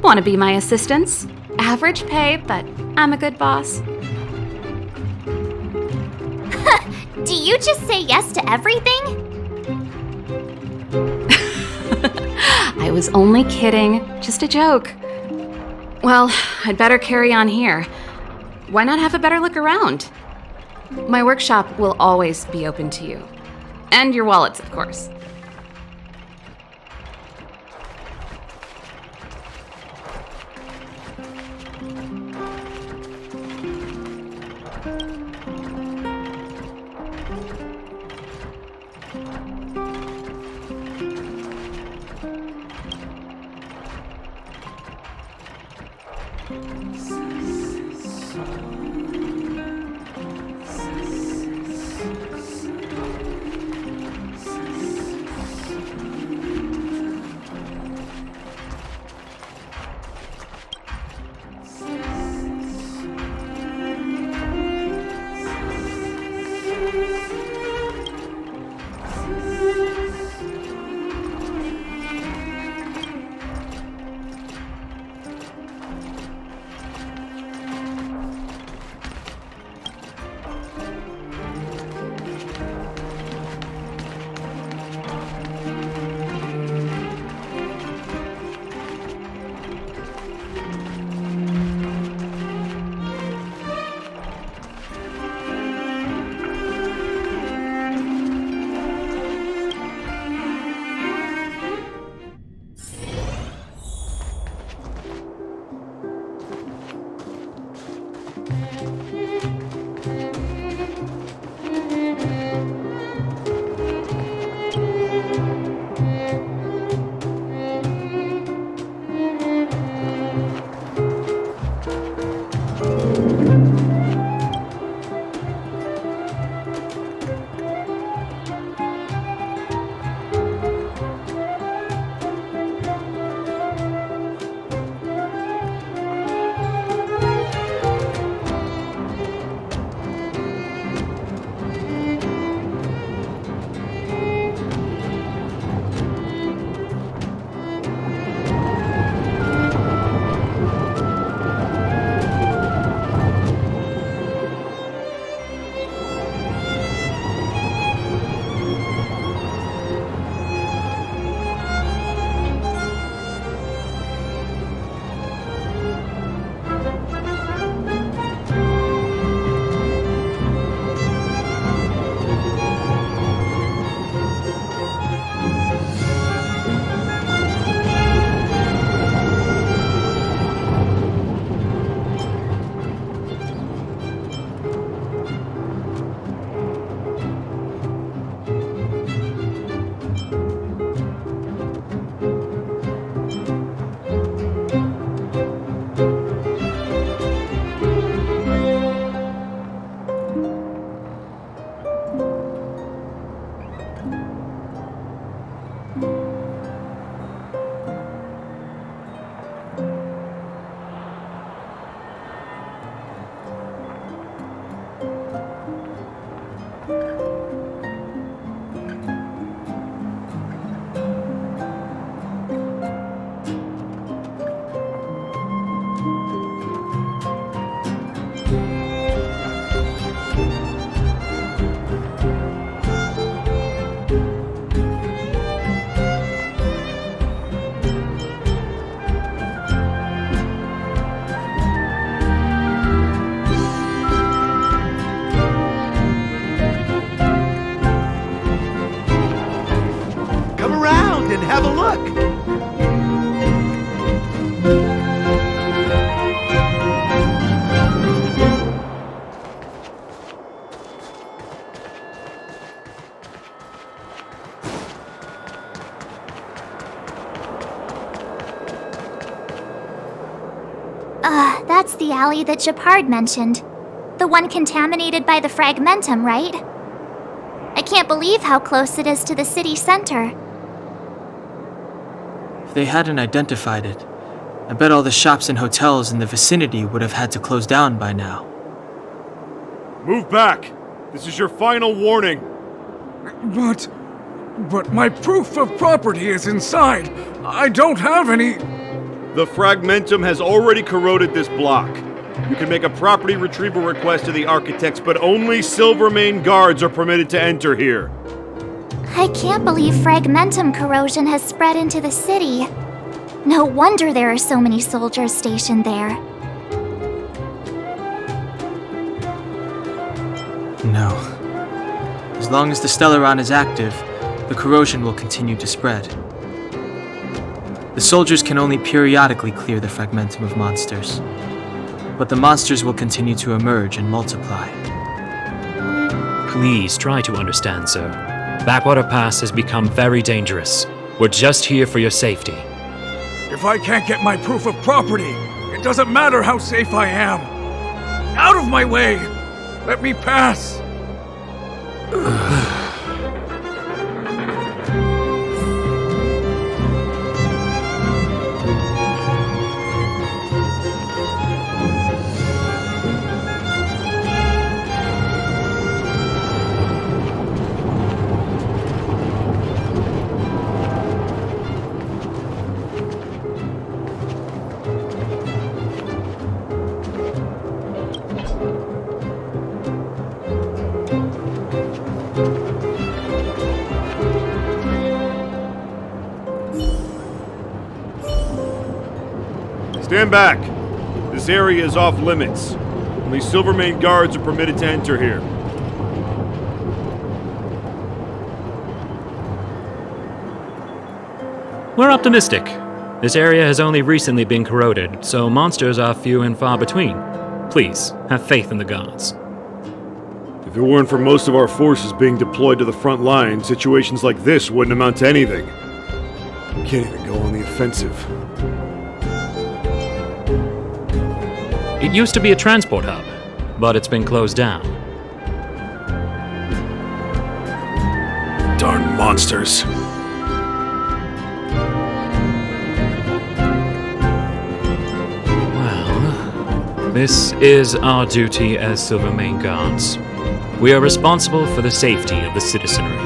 Speaker 2: Want to be my assistants? Average pay, but I'm a good boss.
Speaker 8: Do you just say yes to everything?
Speaker 2: I was only kidding. Just a joke. Well, I'd better carry on here. Why not have a better look around? My workshop will always be open to you. And your wallets, of course.
Speaker 8: That's the alley that Japard mentioned. The one contaminated by the fragmentum, right? I can't believe how close it is to the city center.
Speaker 1: If they hadn't identified it, I bet all the shops and hotels in the vicinity would have had to close down by now.
Speaker 10: Move back! This is your final warning!
Speaker 11: But my proof of property is inside. I don't have any...
Speaker 10: The fragmentum has already corroded this block. You can make a property retrieval request to the architects, but only Silvermane guards are permitted to enter here.
Speaker 8: I can't believe fragmentum corrosion has spread into the city. No wonder there are so many soldiers stationed there.
Speaker 1: No. As long as the Stellaron is active, the corrosion will continue to spread. The soldiers can only periodically clear the fragmentum of monsters, but the monsters will continue to emerge and multiply.
Speaker 12: Please try to understand, sir. Backwater Pass has become very dangerous. We're just here for your safety.
Speaker 11: If I can't get my proof of property, it doesn't matter how safe I am. Out of my way! Let me pass!
Speaker 10: Stand back! This area is off limits. Only Silvermane guards are permitted to enter here.
Speaker 12: We're optimistic. This area has only recently been corroded, so monsters are few and far between. Please, have faith in the gods.
Speaker 10: If it weren't for most of our forces being deployed to the front line, situations like this wouldn't amount to anything. We can't even go on the offensive.
Speaker 12: It used to be a transport hub, but it's been closed down.
Speaker 10: Darn monsters.
Speaker 12: Well, this is our duty as Silvermane guards. We are responsible for the safety of the citizenry.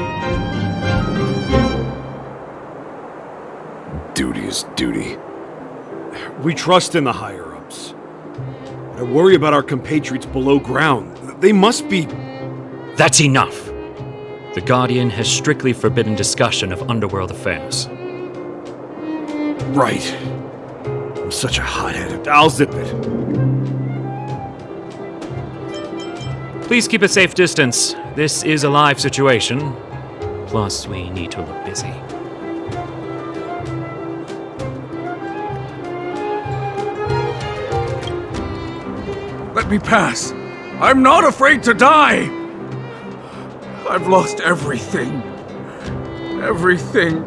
Speaker 10: Duty is duty. We trust in the higher-ups. I worry about our compatriots below ground. They must be...
Speaker 12: That's enough! The Guardian has strictly forbidden discussion of underworld affairs.
Speaker 10: Right. I'm such a hothead. I'll zip it.
Speaker 12: Please keep a safe distance. This is a live situation. Plus, we need to look busy.
Speaker 11: Let me pass. I'm not afraid to die! I've lost everything. Everything.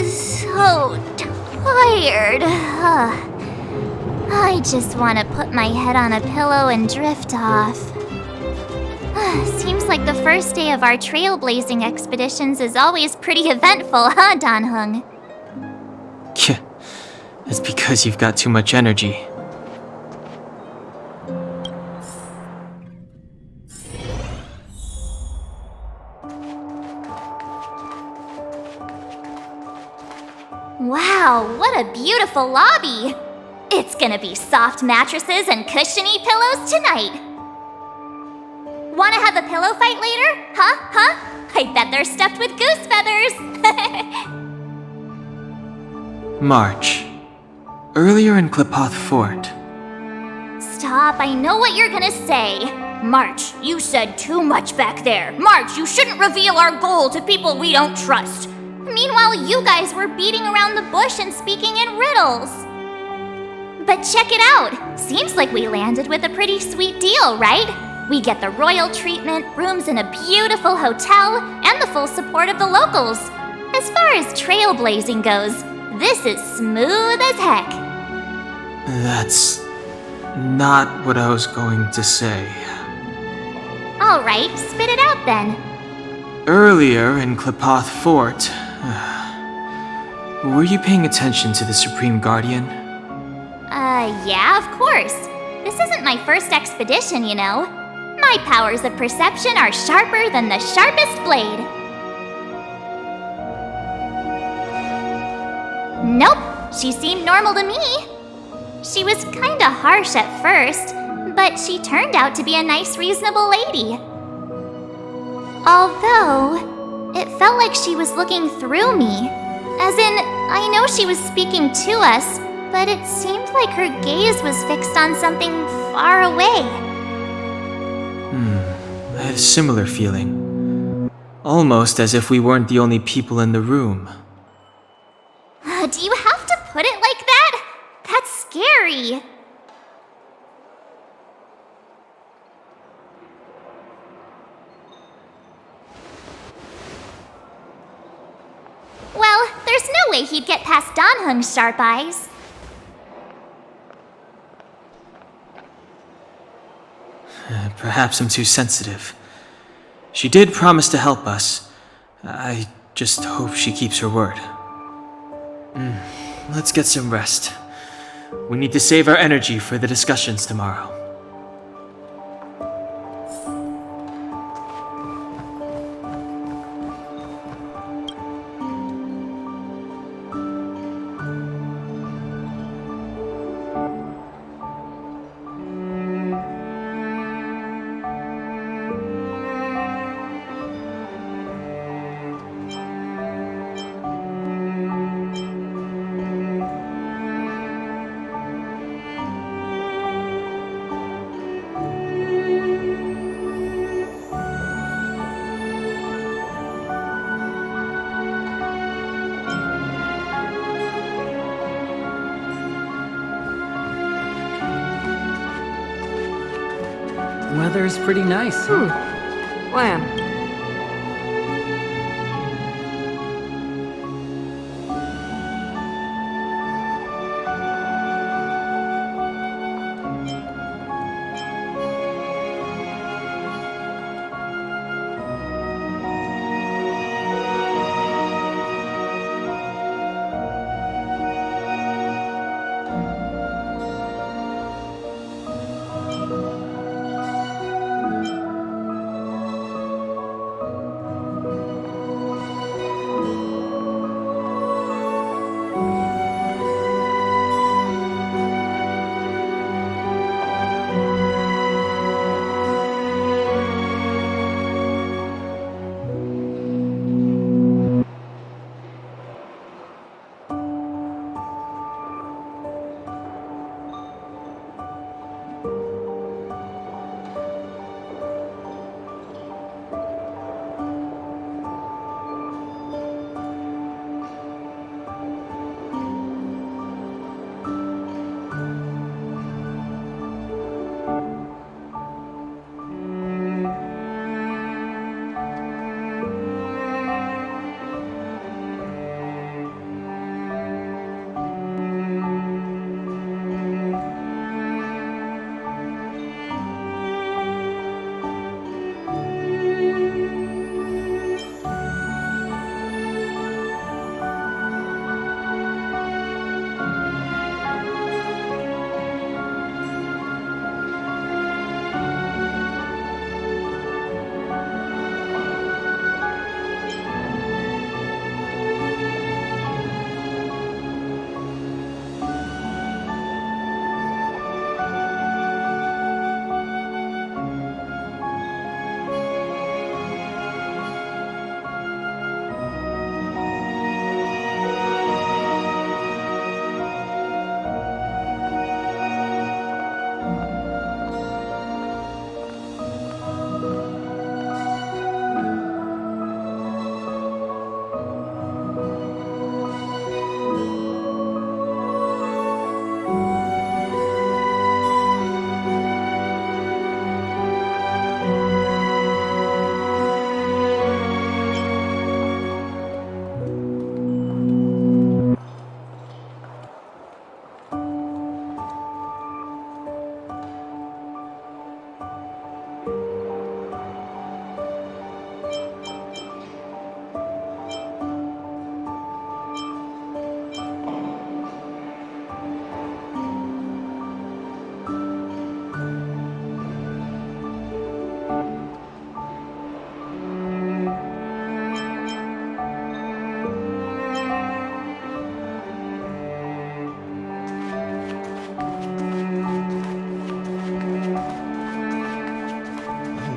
Speaker 8: So tired. I just want to put my head on a pillow and drift off. Seems like the first day of our trailblazing expeditions is always pretty eventful, huh, Dan-hung?
Speaker 1: It's because you've got too much energy.
Speaker 8: Wow, what a beautiful lobby! It's gonna be soft mattresses and cushiony pillows tonight! Wanna have a pillow fight later? Huh? I bet they're stuffed with goose feathers.
Speaker 1: March. Earlier in Klipoth Fort.
Speaker 8: Stop, I know what you're gonna say. March, you said too much back there. March, you shouldn't reveal our goal to people we don't trust. Meanwhile, you guys were beating around the bush and speaking in riddles. But check it out. Seems like we landed with a pretty sweet deal, right? We get the royal treatment, rooms in a beautiful hotel, and the full support of the locals. As far as trailblazing goes, this is smooth as heck.
Speaker 1: That's not what I was going to say.
Speaker 8: Alright, spit it out then.
Speaker 1: Earlier in Klipoth Fort, were you paying attention to the Supreme Guardian?
Speaker 8: Yeah, of course. This isn't my first expedition, you know. My powers of perception are sharper than the sharpest blade. Nope, she seemed normal to me. She was kinda harsh at first, but she turned out to be a nice, reasonable lady. Although, it felt like she was looking through me. As in, I know she was speaking to us, but it seemed like her gaze was fixed on something far away.
Speaker 1: I had a similar feeling. Almost as if we weren't the only people in the room.
Speaker 8: Do you have to put it like that? That's scary. Well, there's no way he'd get past Danhung's sharp eyes.
Speaker 1: Perhaps I'm too sensitive. She did promise to help us. I just hope she keeps her word. Let's get some rest. We need to save our energy for the discussions tomorrow.
Speaker 13: Weather's pretty nice, huh?
Speaker 9: When?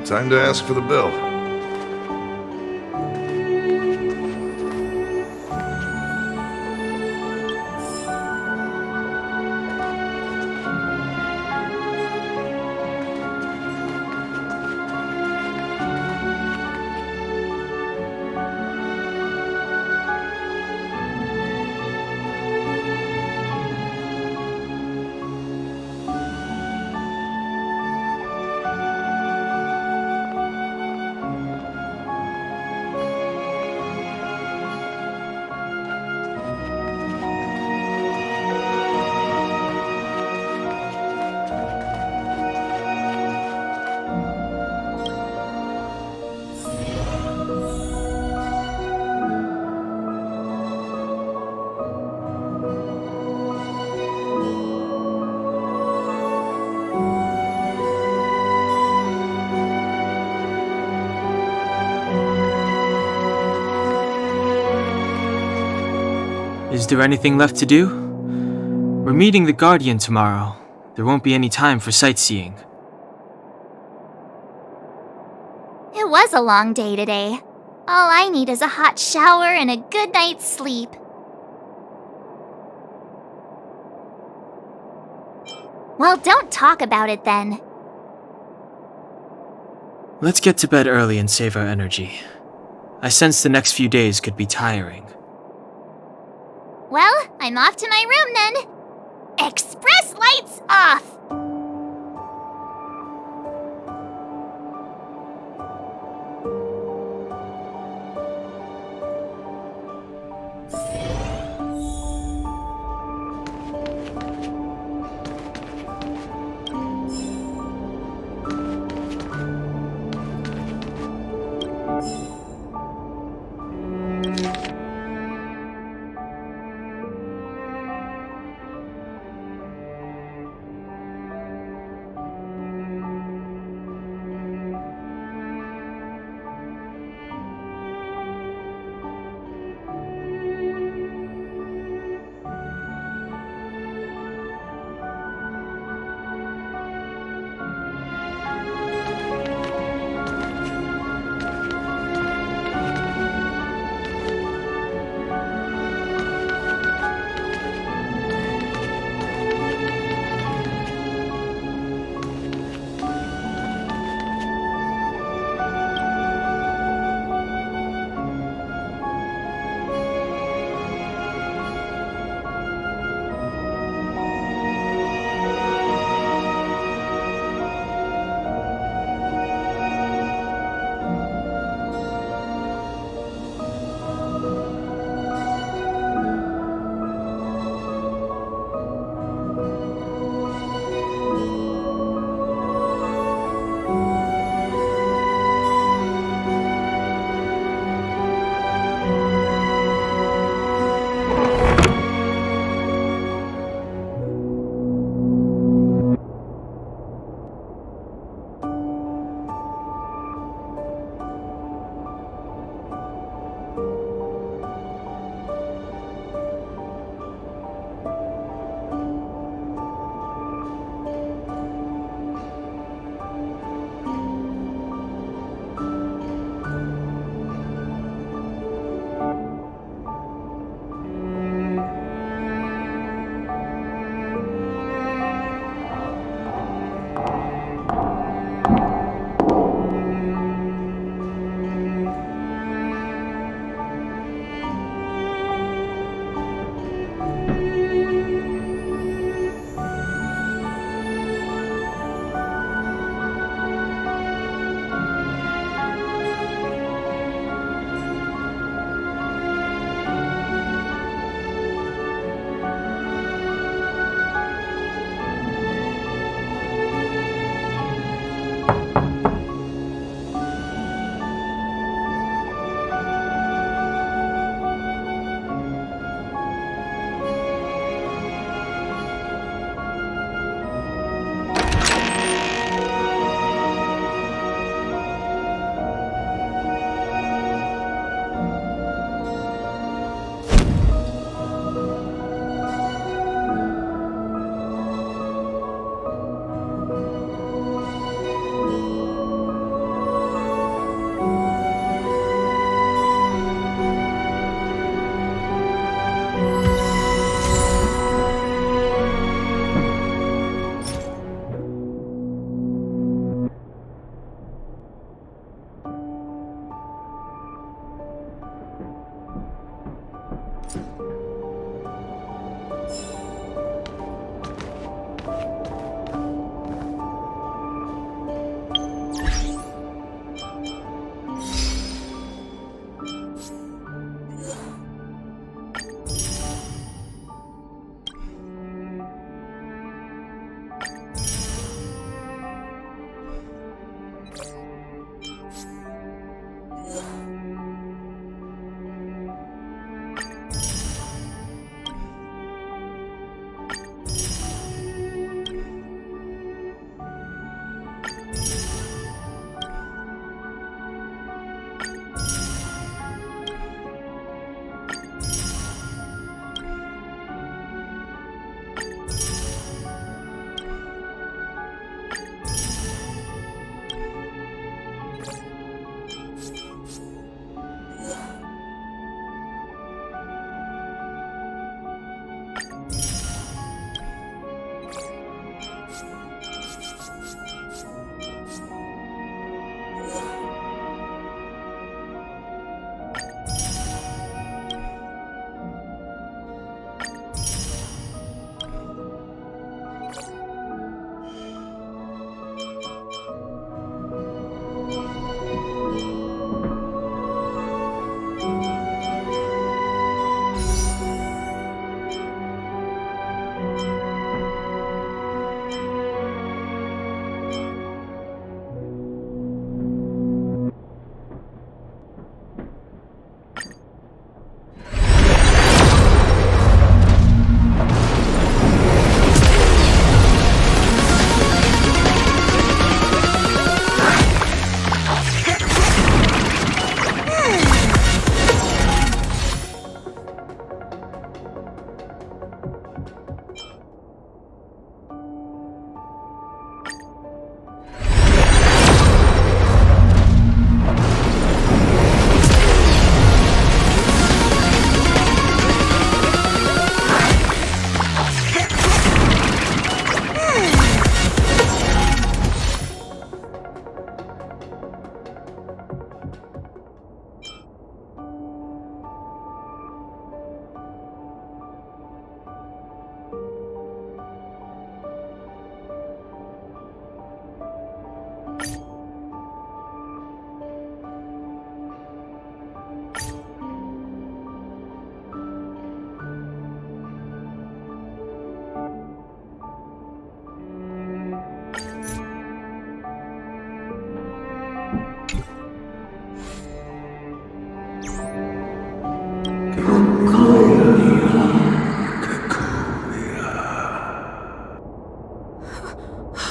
Speaker 14: time to ask for the bill.
Speaker 1: Is there anything left to do? We're meeting the Guardian tomorrow. There won't be any time for sightseeing.
Speaker 8: It was a long day today. All I need is a hot shower and a good night's sleep. Well, don't talk about it then.
Speaker 1: Let's get to bed early and save our energy. I sense the next few days could be tiring.
Speaker 8: Well, I'm off to my room then. Express lights off!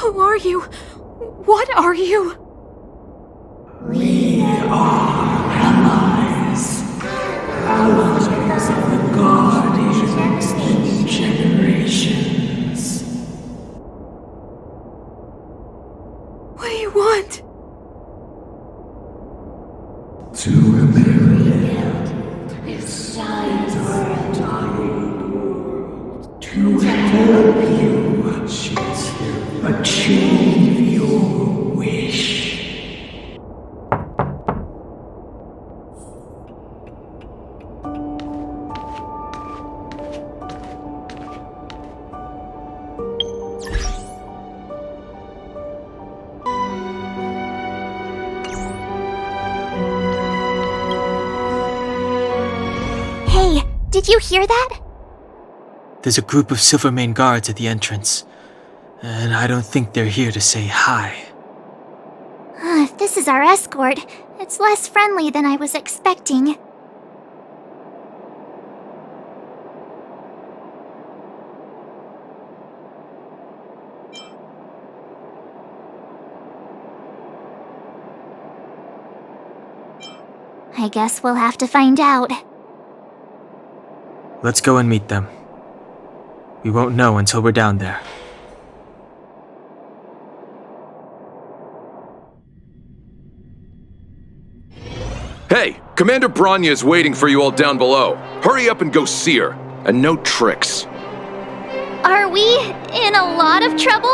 Speaker 9: Who are you? What are you?
Speaker 11: We are allies. Allies of the Guardians in generations.
Speaker 9: What do you want?
Speaker 11: To ameliorate its size and to help you achieve your wish.
Speaker 8: Hey, did you hear that?
Speaker 1: There's a group of Silvermane guards at the entrance, and I don't think they're here to say hi.
Speaker 8: If this is our escort, it's less friendly than I was expecting. I guess we'll have to find out.
Speaker 1: Let's go and meet them. We won't know until we're down there.
Speaker 14: Hey, Commander Branya is waiting for you all down below. Hurry up and go see her. And no tricks.
Speaker 8: Are we in a lot of trouble?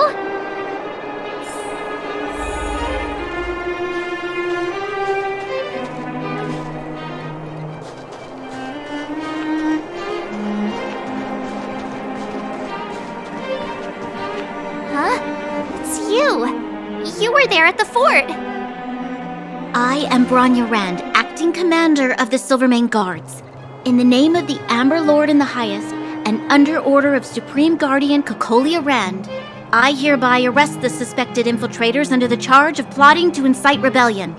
Speaker 8: Huh? It's you. You were there at the fort. I am Branya Rand, acting commander of the Silvermane Guards. In the name of the Amber Lord in the Highest, and under order of Supreme Guardian Cocolia Rand, I hereby arrest the suspected infiltrators under the charge of plotting to incite rebellion.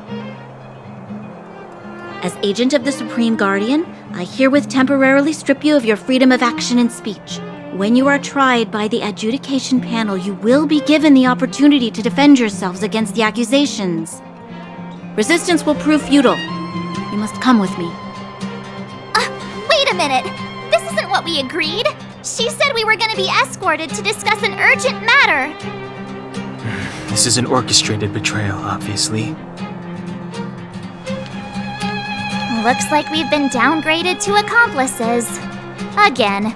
Speaker 8: As agent of the Supreme Guardian, I herewith temporarily strip you of your freedom of action and speech. When you are tried by the adjudication panel, you will be given the opportunity to defend yourselves against the accusations. Resistance will prove futile. You must come with me. Wait a minute! This isn't what we agreed! She said we were gonna be escorted to discuss an urgent matter!
Speaker 1: This is an orchestrated betrayal, obviously.
Speaker 8: Looks like we've been downgraded to accomplices. Again.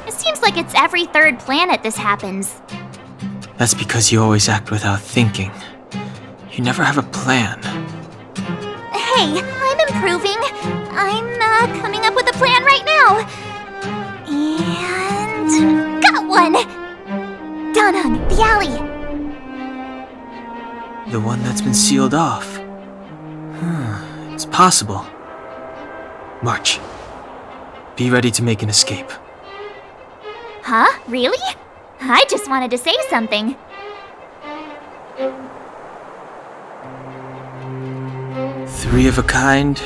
Speaker 8: Is seems like it's every third planet this happens.
Speaker 1: That's because you always act without thinking. You never have a plan.
Speaker 8: Hey, I'm improving. I'm coming up with a plan right now. And got one! Danang, the alley.
Speaker 1: The one that's been sealed off. It's possible. March. Be ready to make an escape.
Speaker 8: Huh? Really? I just wanted to say something.
Speaker 1: Three of a kind.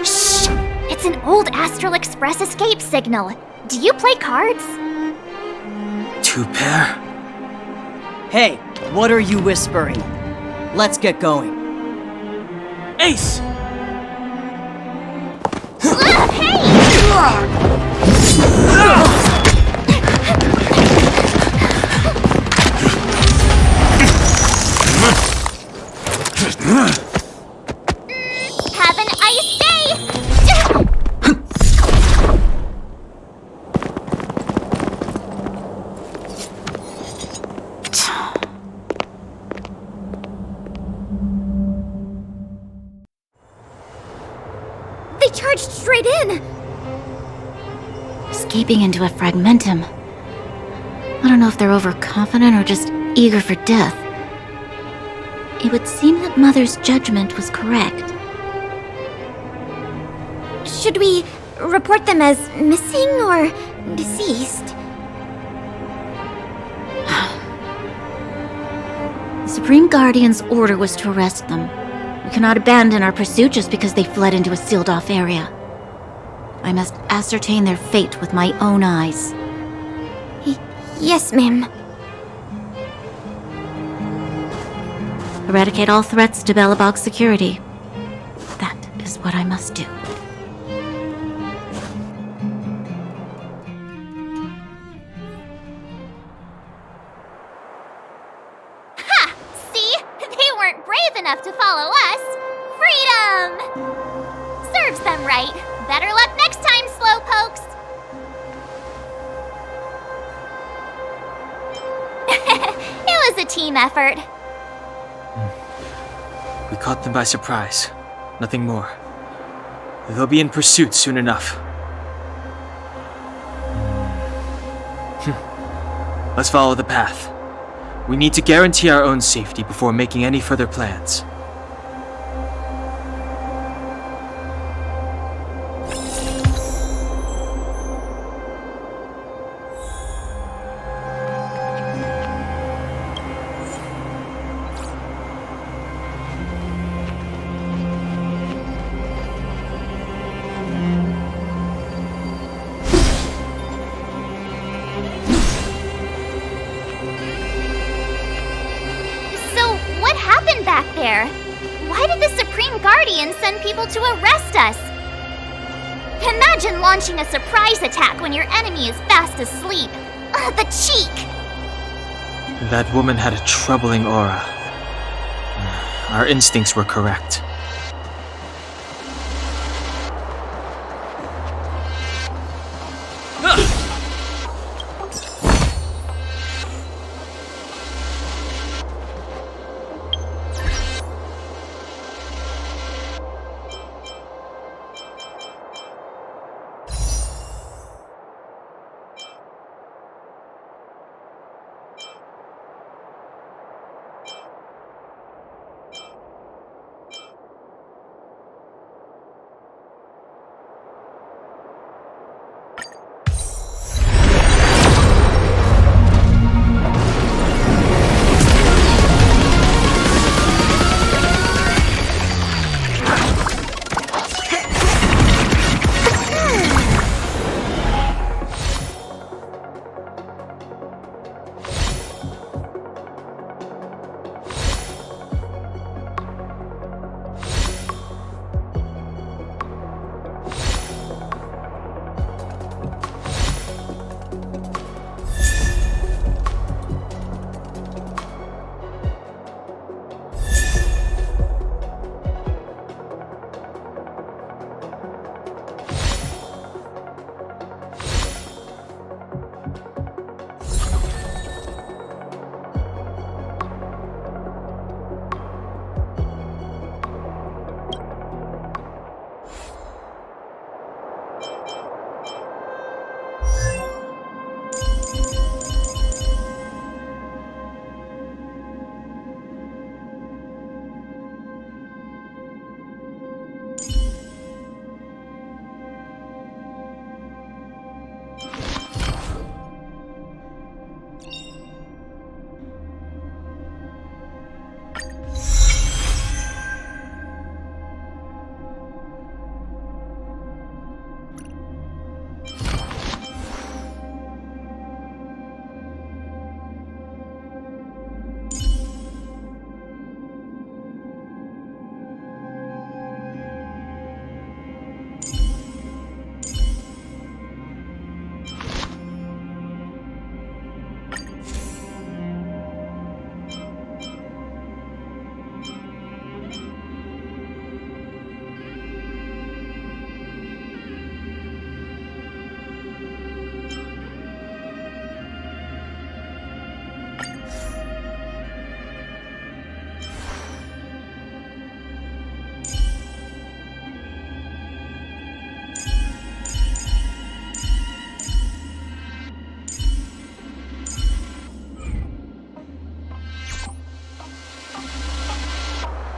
Speaker 8: Shh! It's an old Astral Express escape signal. Do you play cards?
Speaker 1: Two pair?
Speaker 7: Hey, what are you whispering? Let's get going.
Speaker 1: Ace!
Speaker 8: Have an ice day! They charged straight in!
Speaker 2: Escaping into a fragmentum. I don't know if they're overconfident or just eager for death. It would seem that Mother's judgment was correct.
Speaker 8: Should we report them as missing or deceased?
Speaker 2: The Supreme Guardian's order was to arrest them. We cannot abandon our pursuit just because they fled into a sealed-off area. I must ascertain their fate with my own eyes.
Speaker 8: Yes, ma'am.
Speaker 2: Eradicate all threats to Belobog's security. That is what I must do.
Speaker 8: Ha! See? They weren't brave enough to follow us. Freedom! Serves them right. Better luck next time, slowpokes. It was a team effort.
Speaker 1: We caught them by surprise. Nothing more. They'll be in pursuit soon enough. Let's follow the path. We need to guarantee our own safety before making any further plans.
Speaker 8: Back there. Why did the Supreme Guardian send people to arrest us? Imagine launching a surprise attack when your enemy is fast asleep. The cheek!
Speaker 1: That woman had a troubling aura. Our instincts were correct.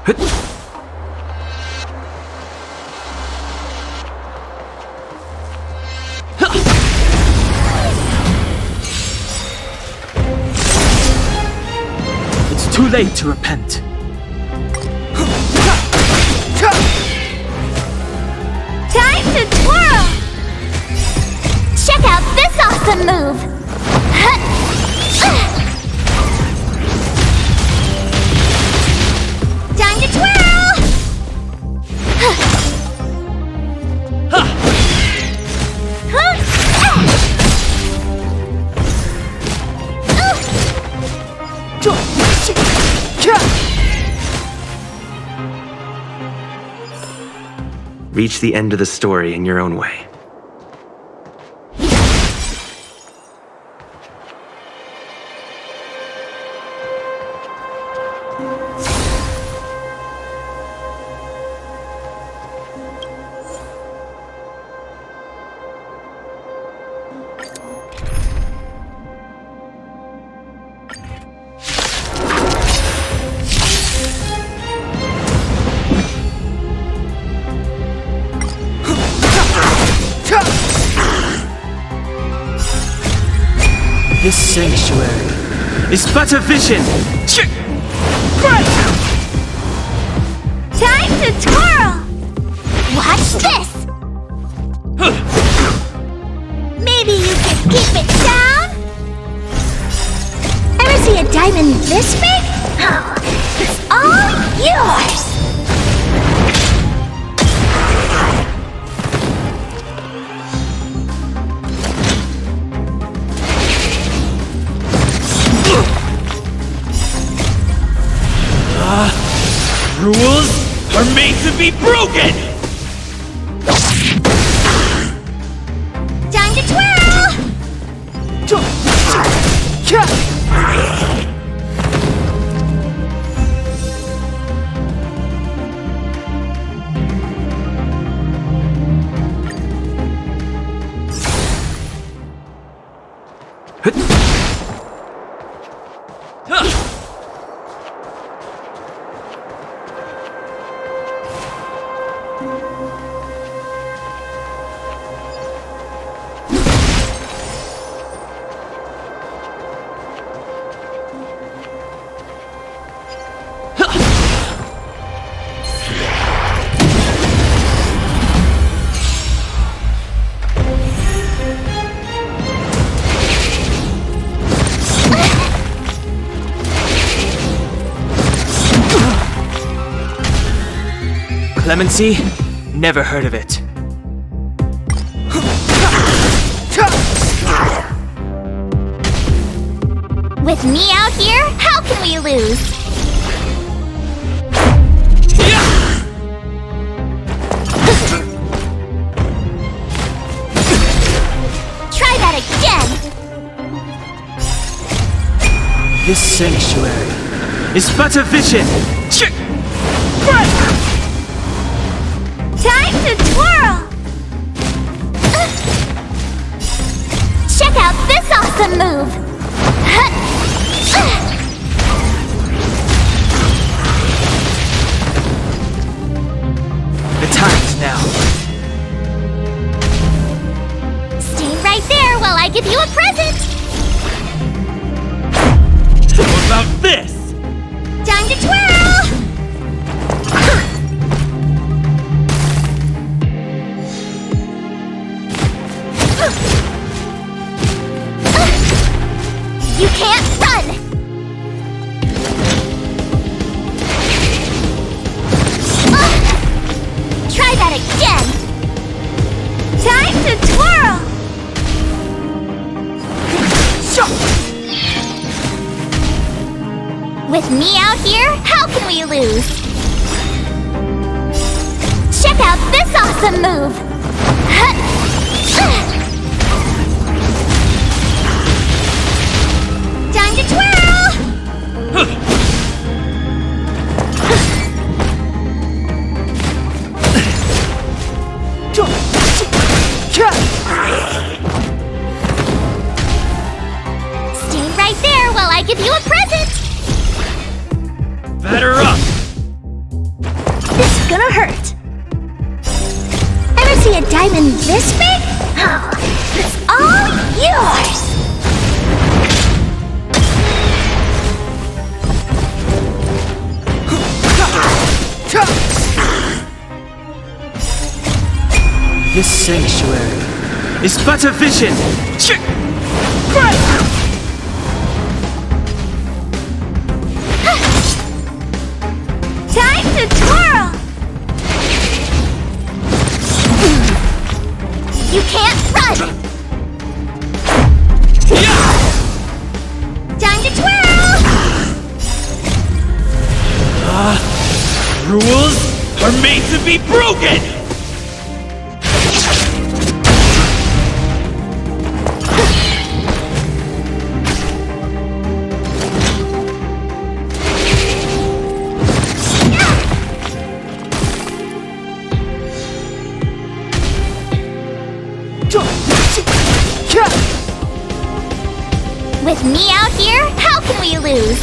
Speaker 1: It's too late to repent.
Speaker 8: Time to twirl! Check out this awesome move! Time to twirl!
Speaker 4: Reach the end of the story in your own way.
Speaker 1: This sanctuary is but a vision!
Speaker 8: Time to twirl! Watch this! Maybe you can keep it down?
Speaker 3: Ever see a diamond this big? It's all yours!
Speaker 11: Rules are made to be broken!
Speaker 8: Time to twirl!
Speaker 1: Clemency? Never heard of it.
Speaker 8: With me out here, how can we lose? Try that again!
Speaker 1: This sanctuary is but a vision!
Speaker 8: Time to twirl! Check out this awesome move!
Speaker 1: The time is now.
Speaker 8: Stay right there while I give you a present!
Speaker 11: How about this?
Speaker 8: Time to twirl! You can't run! Try that again! Time to twirl! With me out here, how can we lose? Check out this awesome move! Time to twirl! Stay right there while I give you a present!
Speaker 11: Batter up!
Speaker 3: diamond this big? Oh, it's all yours!
Speaker 1: This sanctuary is but a vision!
Speaker 3: Time to twirl! You can't run! Time to twirl!
Speaker 11: Rules are made to be broken!
Speaker 8: With me out here, how can we lose?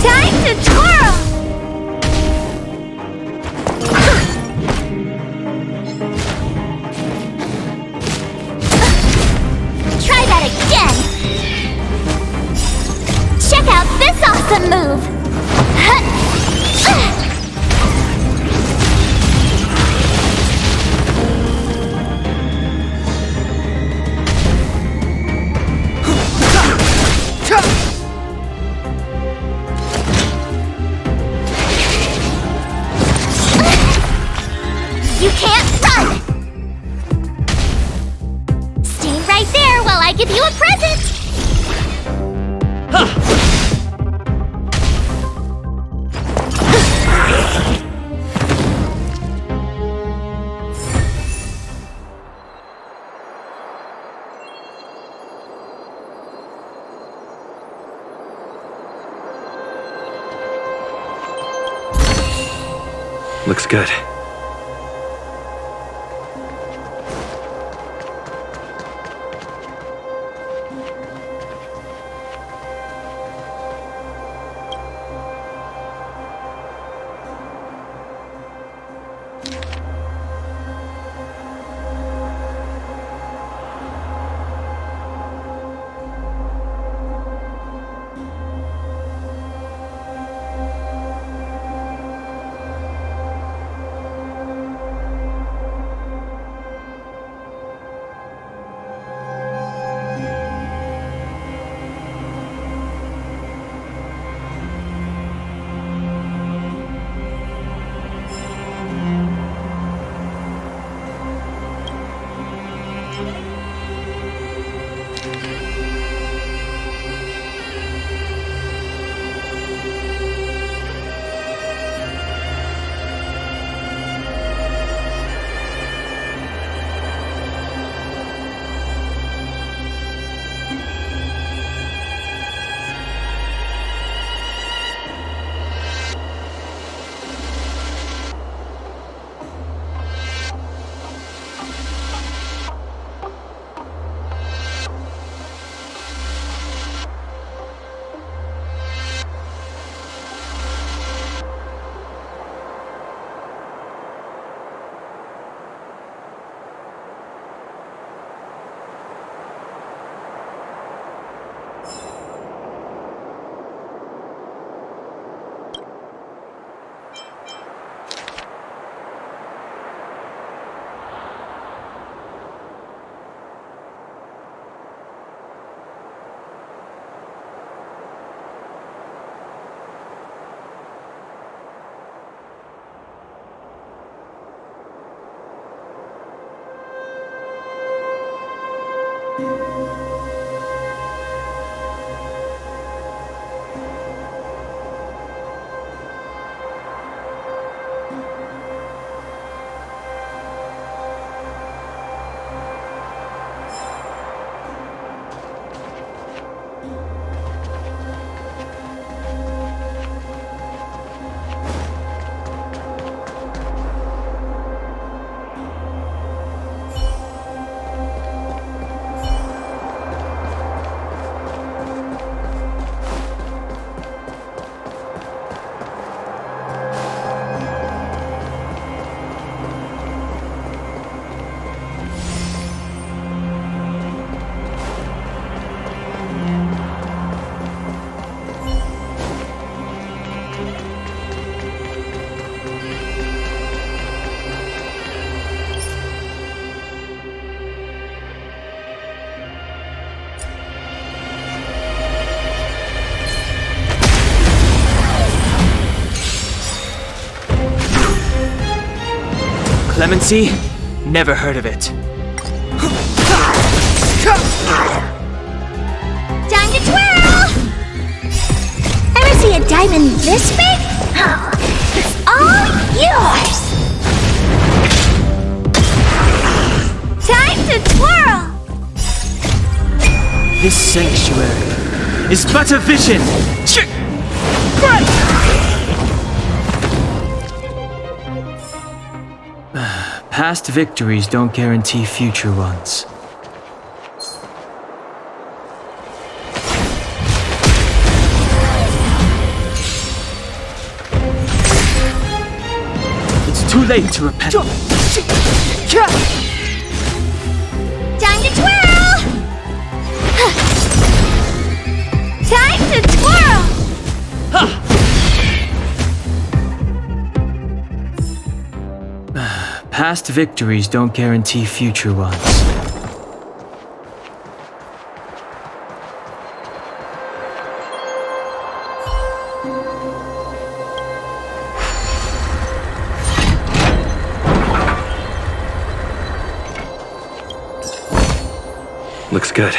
Speaker 3: Time to twirl!
Speaker 8: Try that again! Check out this awesome move! You can't run! Stay right there while I give you a present!
Speaker 4: Looks good.
Speaker 1: Clemency? Never heard of it.
Speaker 3: Time to twirl! Ever see a diamond this big? Oh, it's all yours! Time to twirl!
Speaker 1: This sanctuary is but a vision! Past victories don't guarantee future ones. It's too late to repent.
Speaker 3: Time to twirl! Time to twirl!
Speaker 1: Past victories don't guarantee future ones.
Speaker 4: Looks good.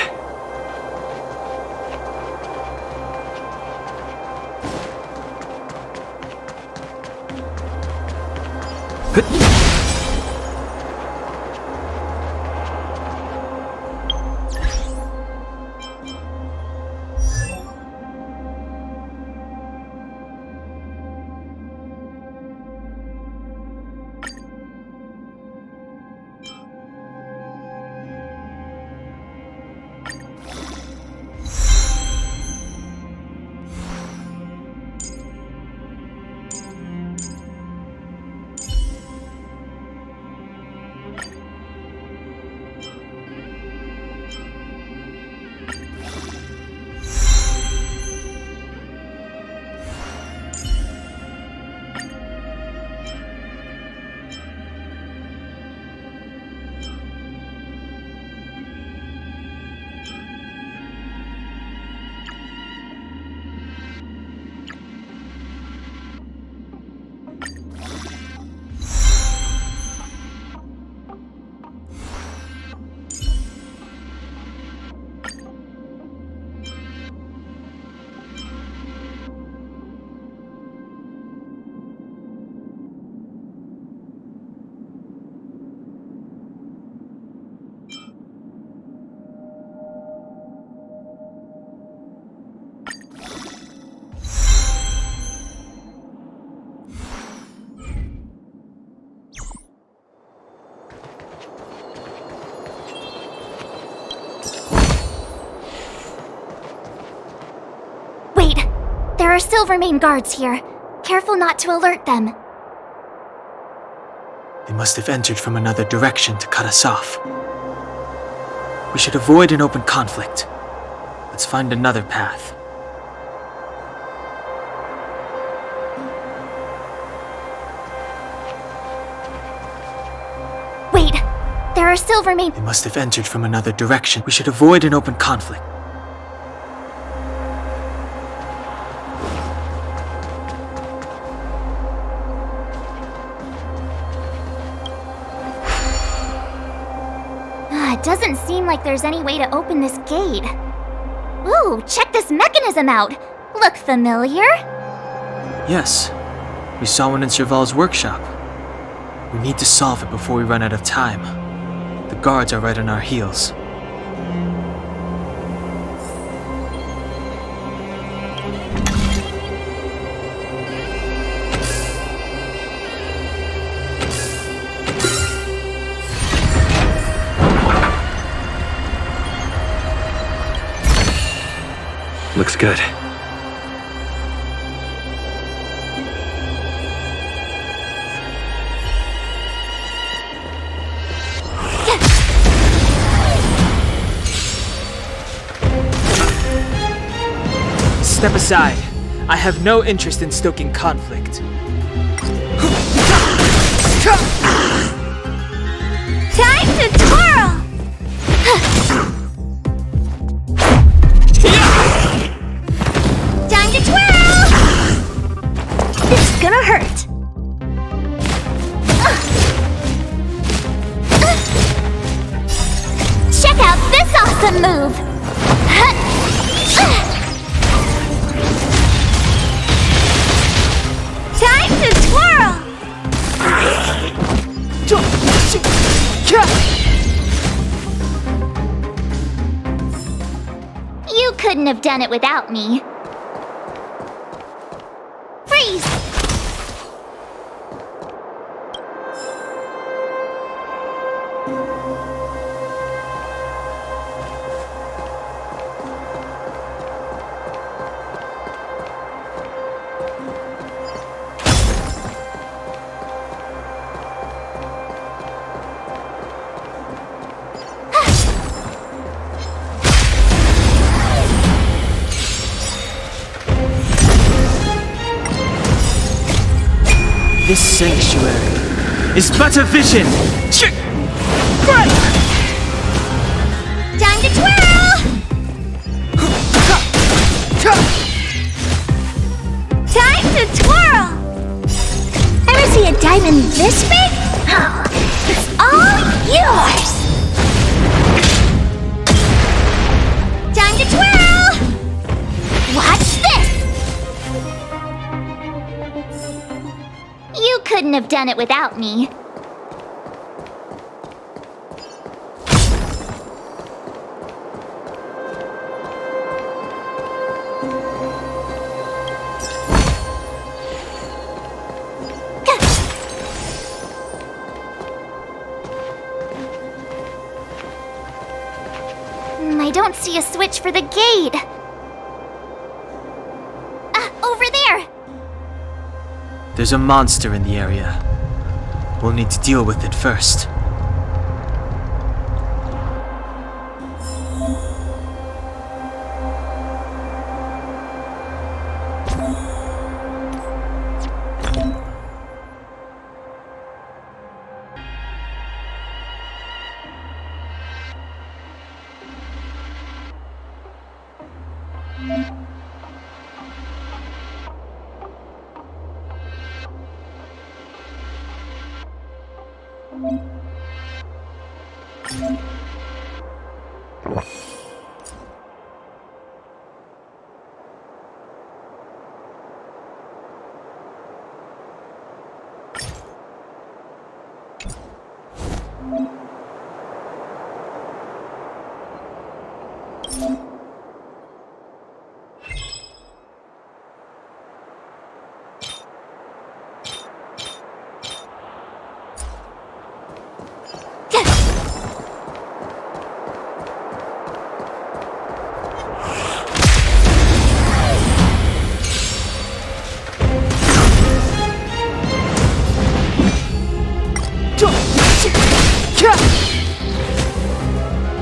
Speaker 8: There are Silvermane guards here. Careful not to alert them.
Speaker 1: They must have entered from another direction to cut us off. We should avoid an open conflict. Let's find another path.
Speaker 8: Wait, there are Silvermane.
Speaker 1: They must have entered from another direction. We should avoid an open conflict.
Speaker 8: It doesn't seem like there's any way to open this gate. Ooh, check this mechanism out! Look familiar?
Speaker 1: Yes, we saw one in Serval's workshop. We need to solve it before we run out of time. The guards are right on our heels.
Speaker 4: Looks good.
Speaker 1: Step aside. I have no interest in stoking conflict.
Speaker 3: Time to twirl! Time to twirl! This is gonna hurt.
Speaker 8: couldn't have done it without me. Freeze!
Speaker 1: This sanctuary is but a vision!
Speaker 8: Time to twirl!
Speaker 3: Time to twirl! Ever see a diamond this big? Oh, it's all yours!
Speaker 8: Time to twirl! Watch this! You couldn't have done it without me. I don't see a switch for the gate. Over there!
Speaker 1: There's a monster in the area. We'll need to deal with it first.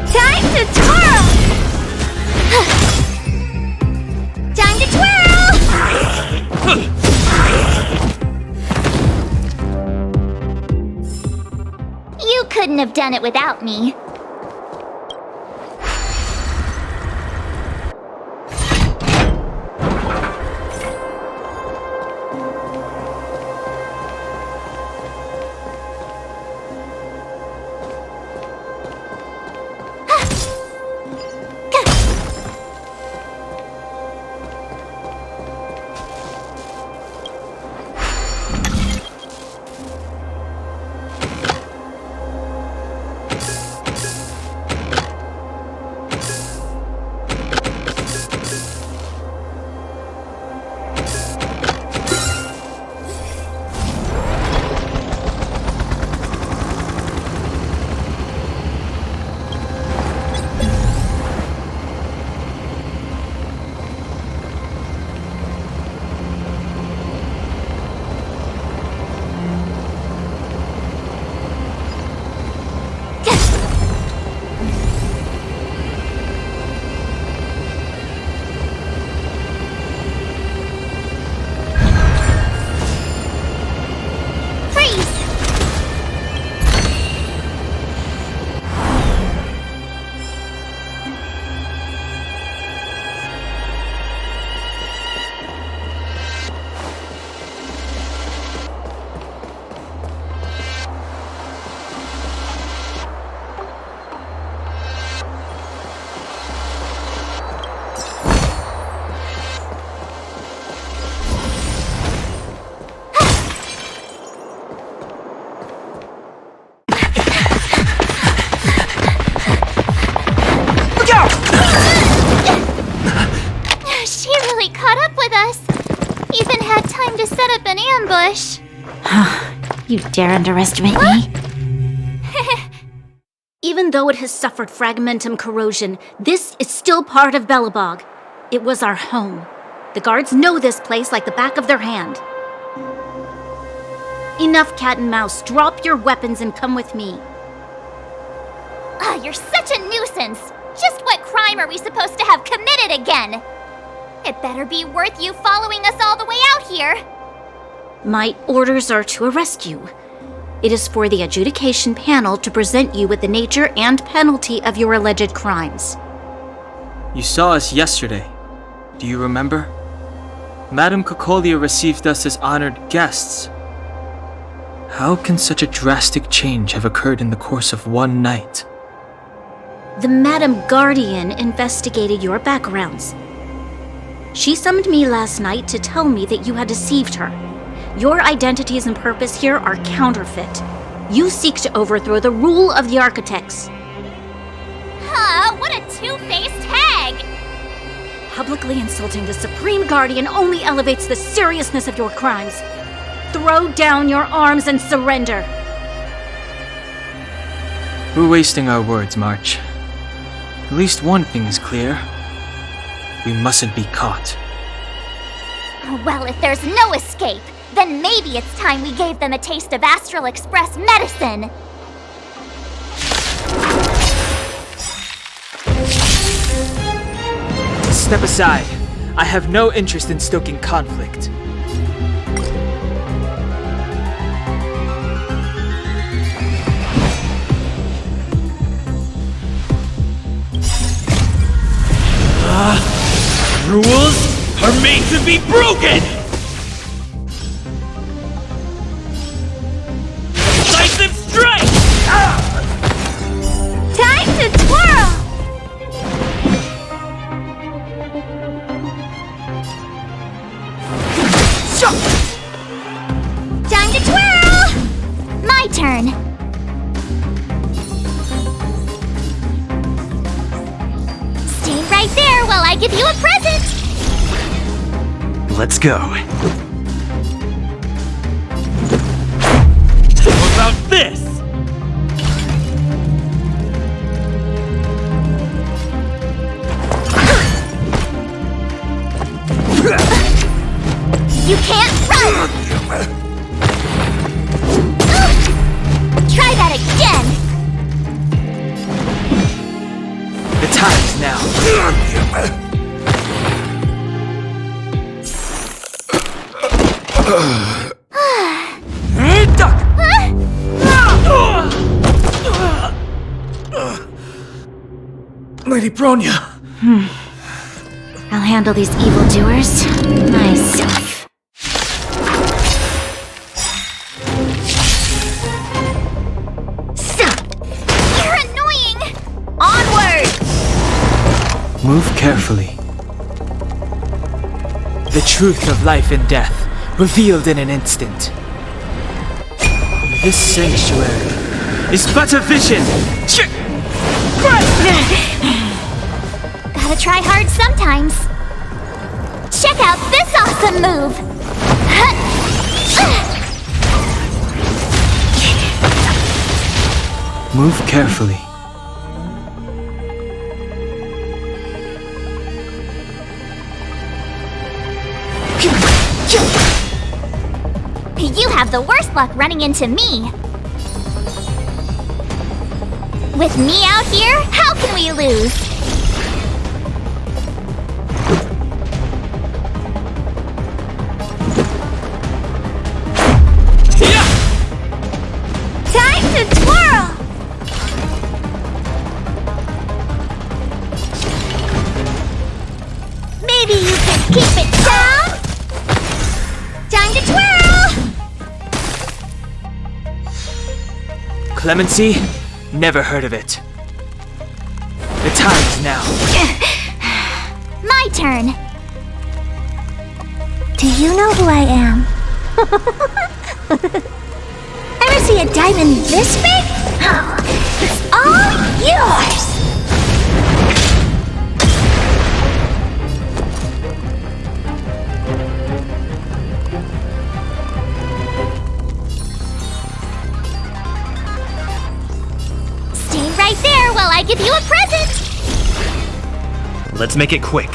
Speaker 3: Time to twirl!
Speaker 8: Time to twirl! You couldn't have done it without me. barely caught up with us. Even had time to set up an ambush.
Speaker 3: You dare underestimate me? Even though it has suffered fragmentum corrosion, this is still part of Belobog. It was our home. The guards know this place like the back of their hand. Enough cat and mouse. Drop your weapons and come with me.
Speaker 8: You're such a nuisance. Just what crime are we supposed to have committed again? It better be worth you following us all the way out here.
Speaker 3: My orders are to arrest you. It is for the adjudication panel to present you with the nature and penalty of your alleged crimes.
Speaker 1: You saw us yesterday. Do you remember? Madame Cocolia received us as honored guests. How can such a drastic change have occurred in the course of one night?
Speaker 3: The Madame Guardian investigated your backgrounds. She summoned me last night to tell me that you had deceived her. Your identities and purpose here are counterfeit. You seek to overthrow the rule of the architects.
Speaker 8: What a two-faced hag!
Speaker 3: Publicly insulting the Supreme Guardian only elevates the seriousness of your crimes. Throw down your arms and surrender.
Speaker 1: We're wasting our words, March. At least one thing is clear. We mustn't be caught.
Speaker 8: Well, if there's no escape, then maybe it's time we gave them a taste of Astral Express medicine.
Speaker 1: Step aside. I have no interest in stoking conflict.
Speaker 11: Rules are made to be broken! Decisive strike!
Speaker 8: Time to twirl! Time to twirl! My turn. Stay right there while I give you a present!
Speaker 4: Let's go.
Speaker 11: How about this?
Speaker 8: You can't run! Try that again!
Speaker 1: The time is now.
Speaker 11: Lady Bronya!
Speaker 3: I'll handle these evildoers myself.
Speaker 8: You're annoying! Onward!
Speaker 1: Move carefully. The truth of life and death, revealed in an instant. This sanctuary is but a vision!
Speaker 8: Gotta try hard sometimes. Check out this awesome move!
Speaker 1: Move carefully.
Speaker 8: You have the worst luck running into me. With me out here, how can we lose? Time to twirl! Maybe you can keep it down? Time to twirl!
Speaker 1: Clemency? Never heard of it. The time is now.
Speaker 8: My turn.
Speaker 3: Do you know who I am? Ever see a diamond this big? It's all yours!
Speaker 8: give you a present!
Speaker 5: Let's make it quick.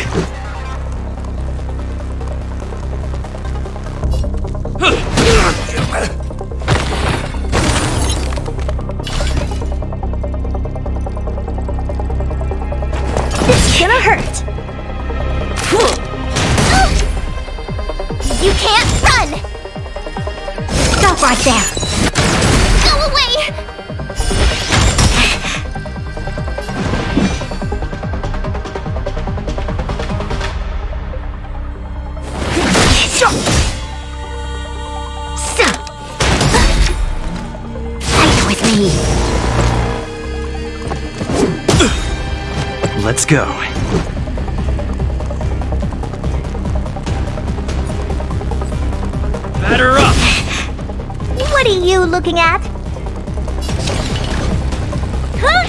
Speaker 3: It's gonna hurt.
Speaker 8: You can't run!
Speaker 3: Stop right there.
Speaker 8: Go away!
Speaker 3: Fight with me.
Speaker 5: Let's go. Batter up!
Speaker 3: What are you looking at? Huh?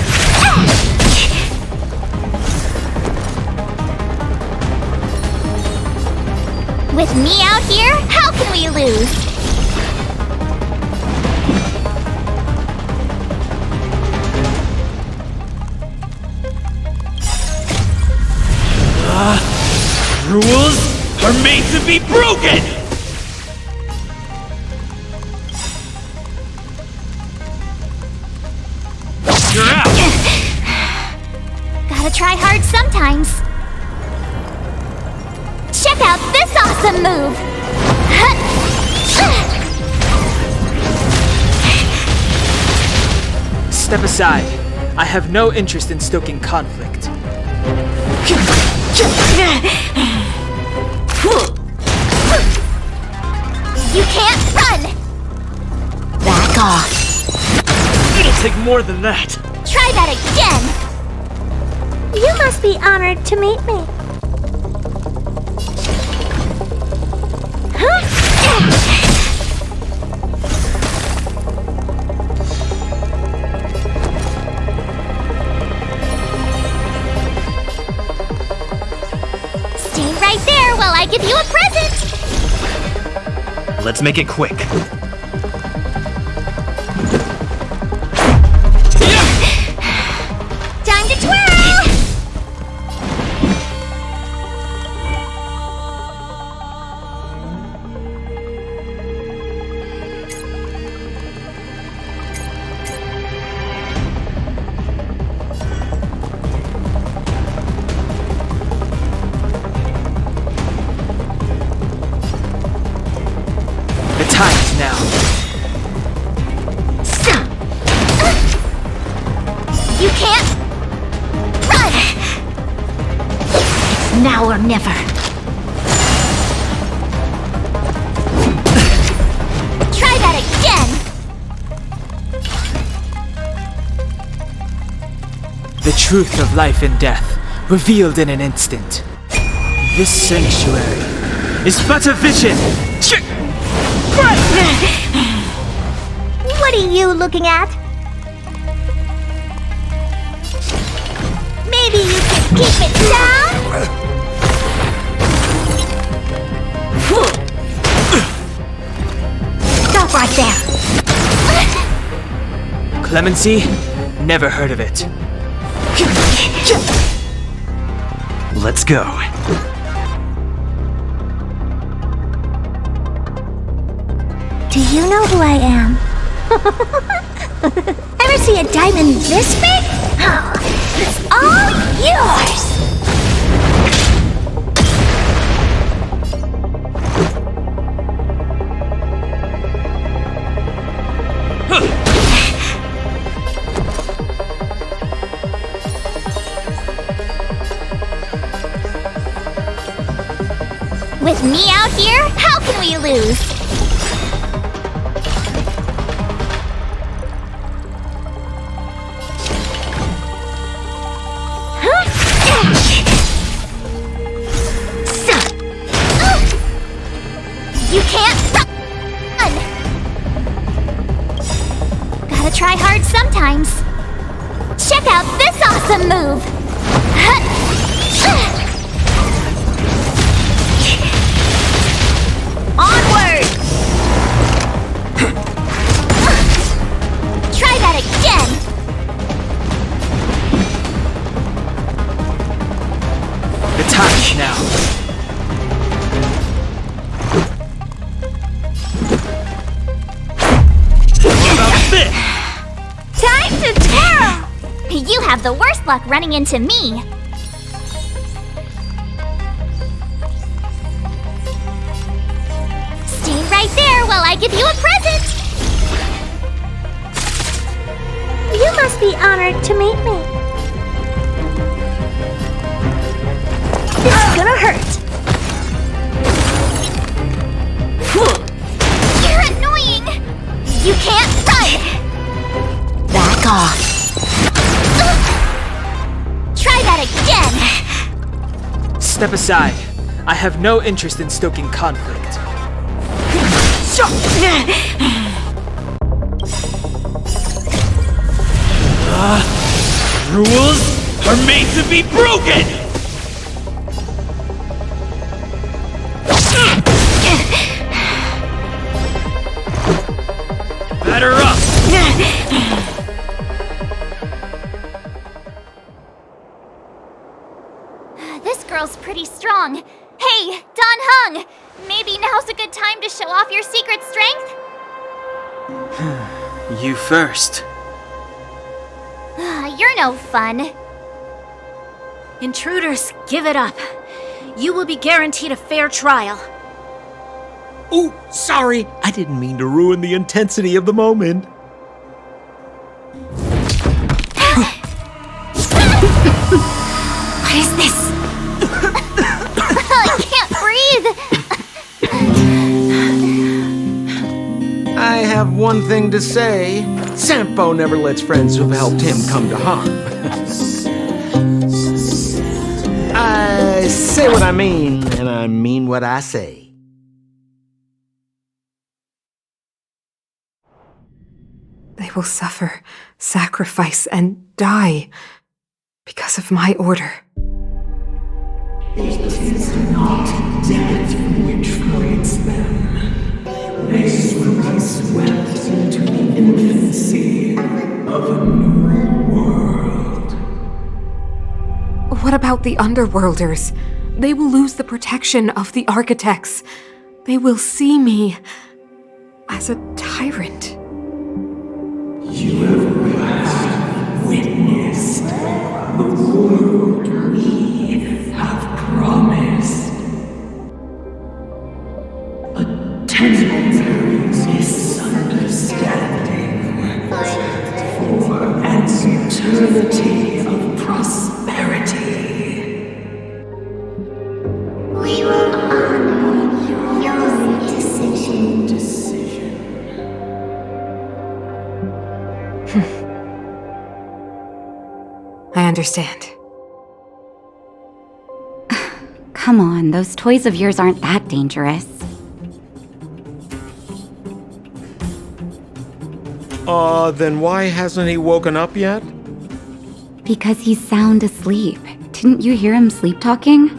Speaker 8: With me out here, how can we lose?
Speaker 5: Rules are made to be broken! You're out!
Speaker 8: Gotta try hard sometimes. Check out this awesome move!
Speaker 1: Step aside. I have no interest in stoking conflict.
Speaker 8: You can't run!
Speaker 3: Back off.
Speaker 5: It'll take more than that.
Speaker 8: Try that again!
Speaker 3: You must be honored to meet me.
Speaker 8: Stay right there while I give you a present!
Speaker 5: Let's make it quick.
Speaker 8: Time to twirl!
Speaker 1: The time is now.
Speaker 8: You can't run!
Speaker 3: It's now or never.
Speaker 8: Try that again!
Speaker 1: The truth of life and death, revealed in an instant. This sanctuary is but a vision.
Speaker 3: What are you looking at? Maybe you can keep it down? Stop right there.
Speaker 1: Clemency? Never heard of it.
Speaker 5: Let's go.
Speaker 3: Do you know who I am? Ever see a diamond this big? Oh, it's all yours!
Speaker 8: With me out here, how can we lose? You can't run! Gotta try hard sometimes. Check out this awesome move! Onward! Try that again! luck running into me. Stay right there while I give you a present!
Speaker 3: You must be honored to meet me. This is gonna hurt.
Speaker 8: You're annoying! You can't run!
Speaker 3: Back off.
Speaker 8: Try that again!
Speaker 1: Step aside. I have no interest in stoking conflict.
Speaker 11: Rules are made to be broken! Batter up!
Speaker 8: This girl's pretty strong. Hey, Don Hung! Maybe now's a good time to show off your secret strength?
Speaker 1: You first.
Speaker 8: You're no fun.
Speaker 3: Intruders, give it up. You will be guaranteed a fair trial.
Speaker 6: Ooh, sorry. I didn't mean to ruin the intensity of the moment.
Speaker 3: What is this?
Speaker 8: I can't breathe!
Speaker 6: I have one thing to say. Sampo never lets friends who've helped him come to harm. I say what I mean, and I mean what I say.
Speaker 9: They will suffer, sacrifice, and die because of my order.
Speaker 15: It is not death which frees them. They will be swept into the infancy of a new world.
Speaker 9: What about the Underworlders? They will lose the protection of the architects. They will see me as a tyrant.
Speaker 15: You have witnessed the world we have promised. A temporary misunderstanding for an eternity of prosperity. We will honor your decision.
Speaker 9: I understand.
Speaker 2: Come on, those toys of yours aren't that dangerous.
Speaker 6: Then why hasn't he woken up yet?
Speaker 2: Because he's sound asleep. Didn't you hear him sleep talking?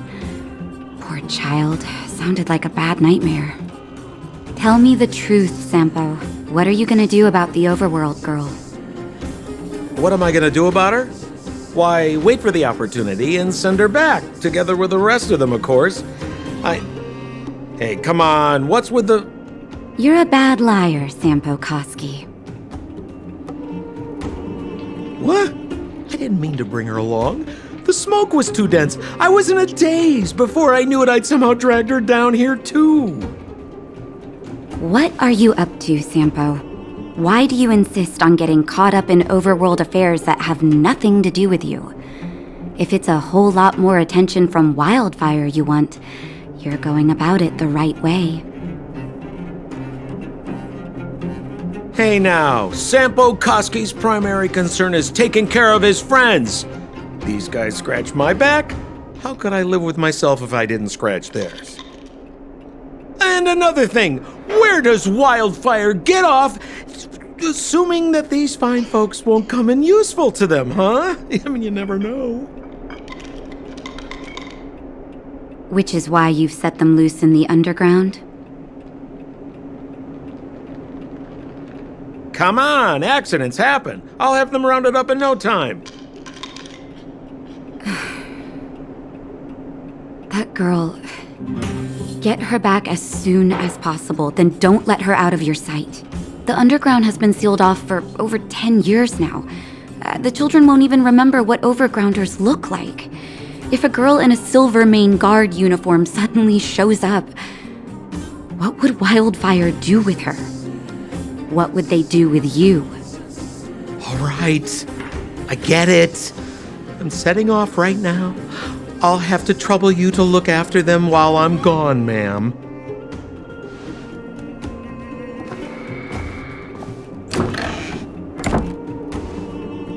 Speaker 2: Poor child. Sounded like a bad nightmare. Tell me the truth, Sampo. What are you gonna do about the overworld girl?
Speaker 6: What am I gonna do about her? Why, wait for the opportunity and send her back, together with the rest of them, of course. Hey, come on, what's with the...
Speaker 2: You're a bad liar, Sampo Koski.
Speaker 6: What? I didn't mean to bring her along. The smoke was too dense. I was in a daze. Before I knew it, I'd somehow dragged her down here, too.
Speaker 2: What are you up to, Sampo? Why do you insist on getting caught up in overworld affairs that have nothing to do with you? If it's a whole lot more attention from Wildfire you want, you're going about it the right way.
Speaker 6: Hey now, Sampo Koski's primary concern is taking care of his friends. These guys scratch my back. How could I live with myself if I didn't scratch theirs? And another thing, where does Wildfire get off assuming that these fine folks won't come in useful to them, huh? I mean, you never know.
Speaker 2: Which is why you've set them loose in the underground?
Speaker 6: Come on, accidents happen. I'll have them rounded up in no time.
Speaker 2: That girl... Get her back as soon as possible, then don't let her out of your sight. The underground has been sealed off for over 10 years now. The children won't even remember what overgrounders look like. If a girl in a Silvermane Guard uniform suddenly shows up, what would Wildfire do with her? What would they do with you?
Speaker 6: All right. I get it. I'm setting off right now. I'll have to trouble you to look after them while I'm gone, ma'am.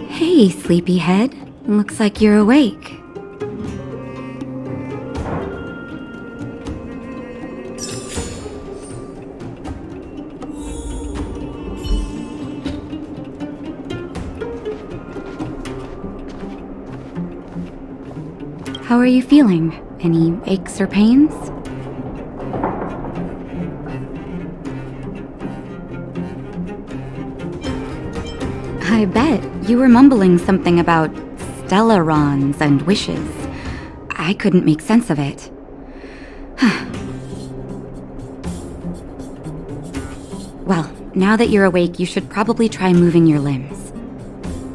Speaker 2: Hey, sleepyhead. Looks like you're awake. How are you feeling? Any aches or pains? I bet. You were mumbling something about stellarons and wishes. I couldn't make sense of it. Well, now that you're awake, you should probably try moving your limbs.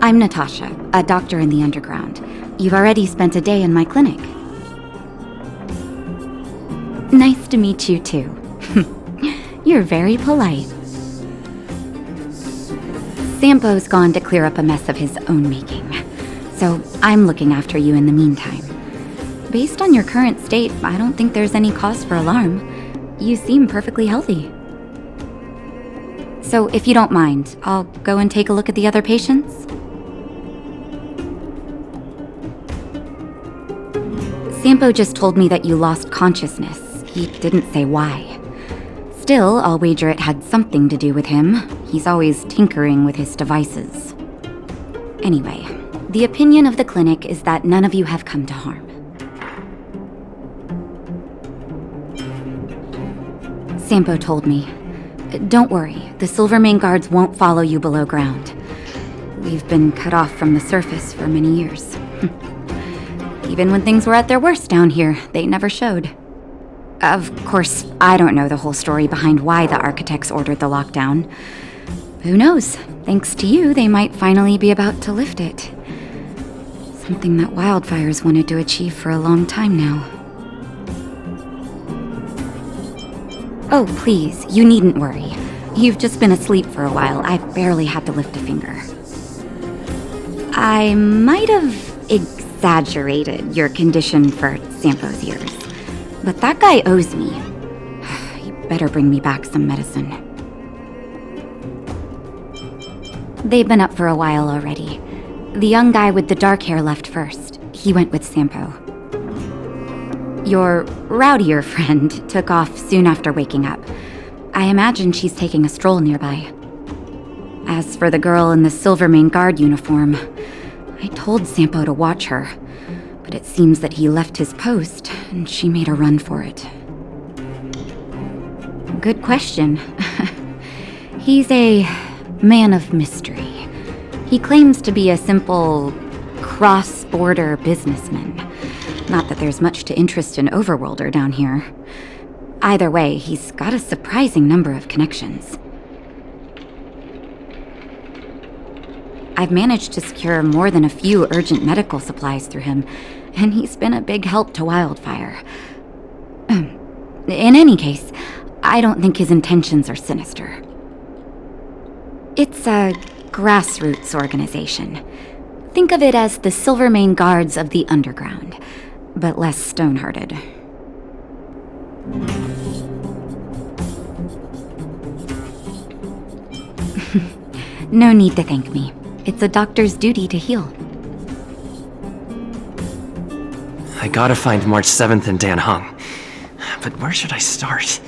Speaker 2: I'm Natasha, a doctor in the underground. You've already spent a day in my clinic. Nice to meet you, too. You're very polite. Sampo's gone to clear up a mess of his own making, so I'm looking after you in the meantime. Based on your current state, I don't think there's any cause for alarm. You seem perfectly healthy. So if you don't mind, I'll go and take a look at the other patients. Sampo just told me that you lost consciousness. He didn't say why. Still, I'll wager it had something to do with him. He's always tinkering with his devices. Anyway, the opinion of the clinic is that none of you have come to harm. Sampo told me. Don't worry, the Silvermane Guards won't follow you below ground. We've been cut off from the surface for many years. Even when things were at their worst down here, they never showed. Of course, I don't know the whole story behind why the architects ordered the lockdown. Who knows? Thanks to you, they might finally be about to lift it. Something that Wildfire's wanted to achieve for a long time now. Oh, please, you needn't worry. You've just been asleep for a while. I barely had to lift a finger. I might have exaggerated your condition for Sampo's ears, but that guy owes me. You better bring me back some medicine. They've been up for a while already. The young guy with the dark hair left first. He went with Sampo. Your rowdier friend took off soon after waking up. I imagine she's taking a stroll nearby. As for the girl in the Silvermane Guard uniform, I told Sampo to watch her, but it seems that he left his post and she made a run for it. Good question. He's a man of mystery. He claims to be a simple cross-border businessman. Not that there's much to interest an overworlder down here. Either way, he's got a surprising number of connections. I've managed to secure more than a few urgent medical supplies through him, and he's been a big help to Wildfire. In any case, I don't think his intentions are sinister. It's a grassroots organization. Think of it as the Silvermane Guards of the Underground, but less stone-hearted. No need to thank me. It's a doctor's duty to heal.
Speaker 4: I gotta find March 7th and Dan Hung. But where should I start?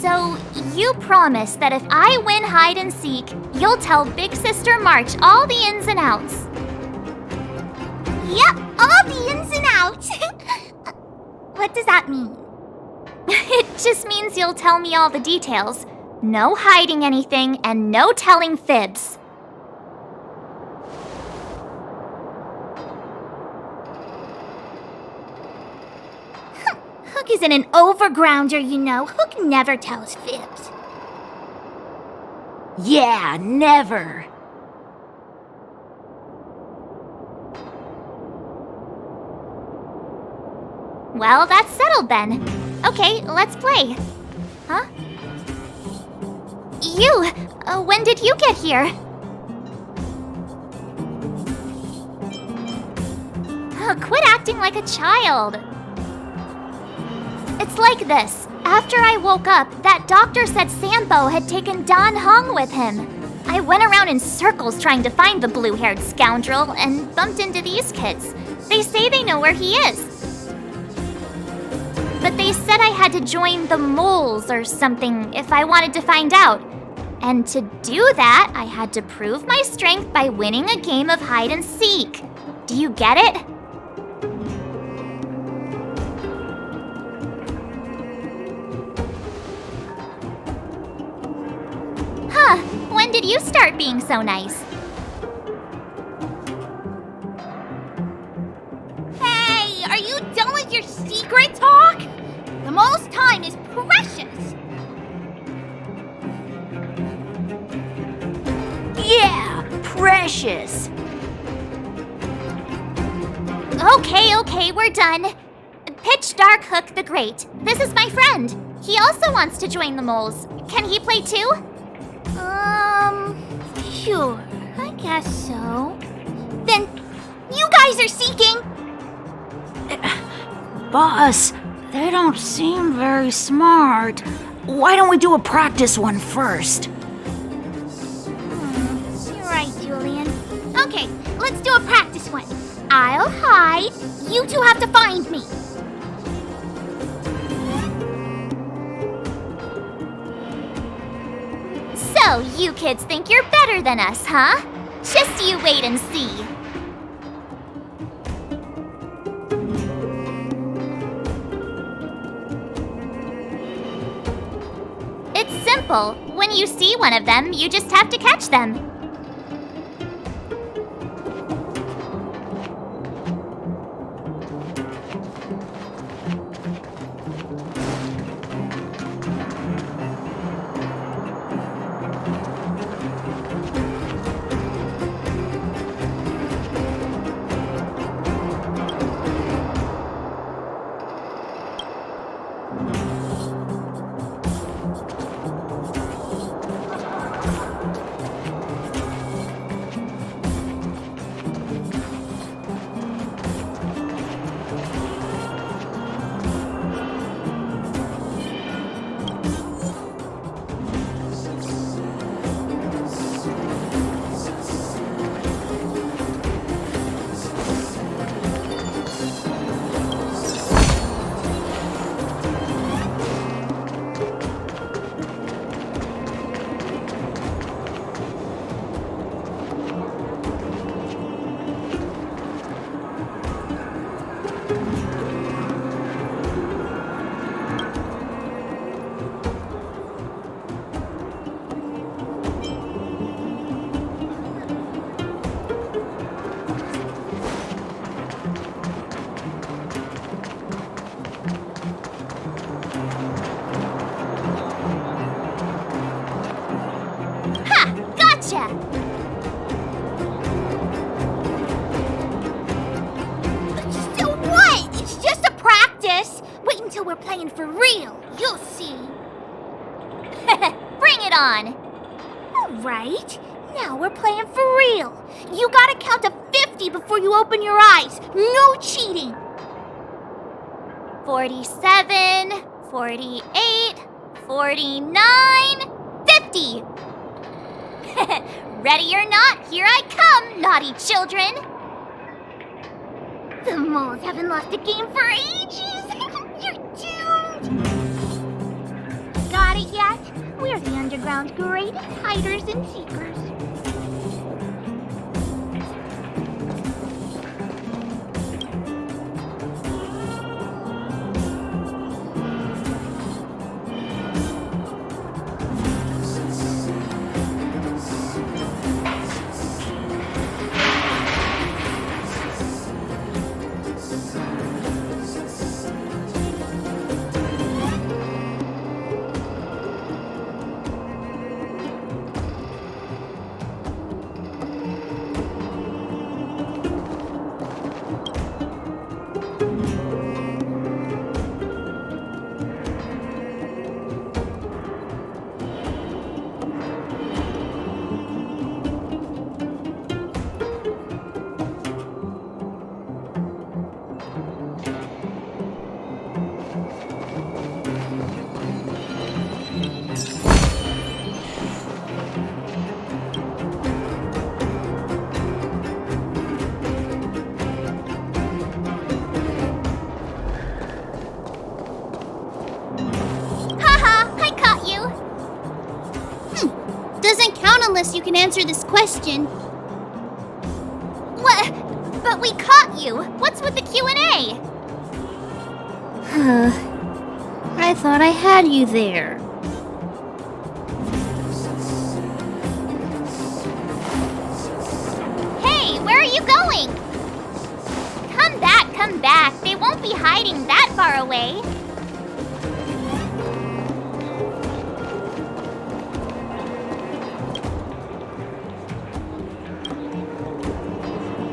Speaker 8: So, you promise that if I win hide and seek, you'll tell Big Sister March all the ins and outs.
Speaker 3: Yep, all the ins and outs. What does that mean?
Speaker 8: It just means you'll tell me all the details. No hiding anything and no telling fibs.
Speaker 3: Hook isn't an overgrounder, you know. Hook never tells fibs.
Speaker 7: Yeah, never.
Speaker 8: Well, that's settled then. Okay, let's play. Huh? You! When did you get here? Quit acting like a child. It's like this. After I woke up, that doctor said Sampo had taken Dan Hong with him. I went around in circles trying to find the blue-haired scoundrel and bumped into these kids. They say they know where he is. But they said I had to join the moles or something if I wanted to find out. And to do that, I had to prove my strength by winning a game of hide and seek. Do you get it? Huh, when did you start being so nice?
Speaker 3: Hey, are you done with your secret talk? The most time is precious.
Speaker 7: Yeah, precious.
Speaker 8: Okay, we're done. Pitch Dark Hook the Great. This is my friend. He also wants to join the moles. Can he play too?
Speaker 3: Sure, I guess so. Then, you guys are seeking?
Speaker 7: Boss, they don't seem very smart. Why don't we do a practice one first?
Speaker 3: You're right, Julian. Okay, let's do a practice one. I'll hide. You two have to find me.
Speaker 8: So, you kids think you're better than us, huh? Just you wait and see. It's simple. When you see one of them, you just have to catch them.
Speaker 3: So what? It's just a practice. Wait until we're playing for real. You'll see.
Speaker 8: Bring it on.
Speaker 3: All right. Now we're playing for real. You gotta count to 50 before you open your eyes. No cheating.
Speaker 8: 47, 48, 49, 50. Ready or not, here I come, naughty children.
Speaker 3: The moles haven't lost a game for ages. You're doomed. Got it yet?
Speaker 8: We're the underground's greatest hiders and seekers.
Speaker 16: Unless you can answer this question.
Speaker 8: What? But we caught you! What's with the Q&A?
Speaker 16: I thought I had you there.
Speaker 8: Hey, where are you going? Come back. They won't be hiding that far away.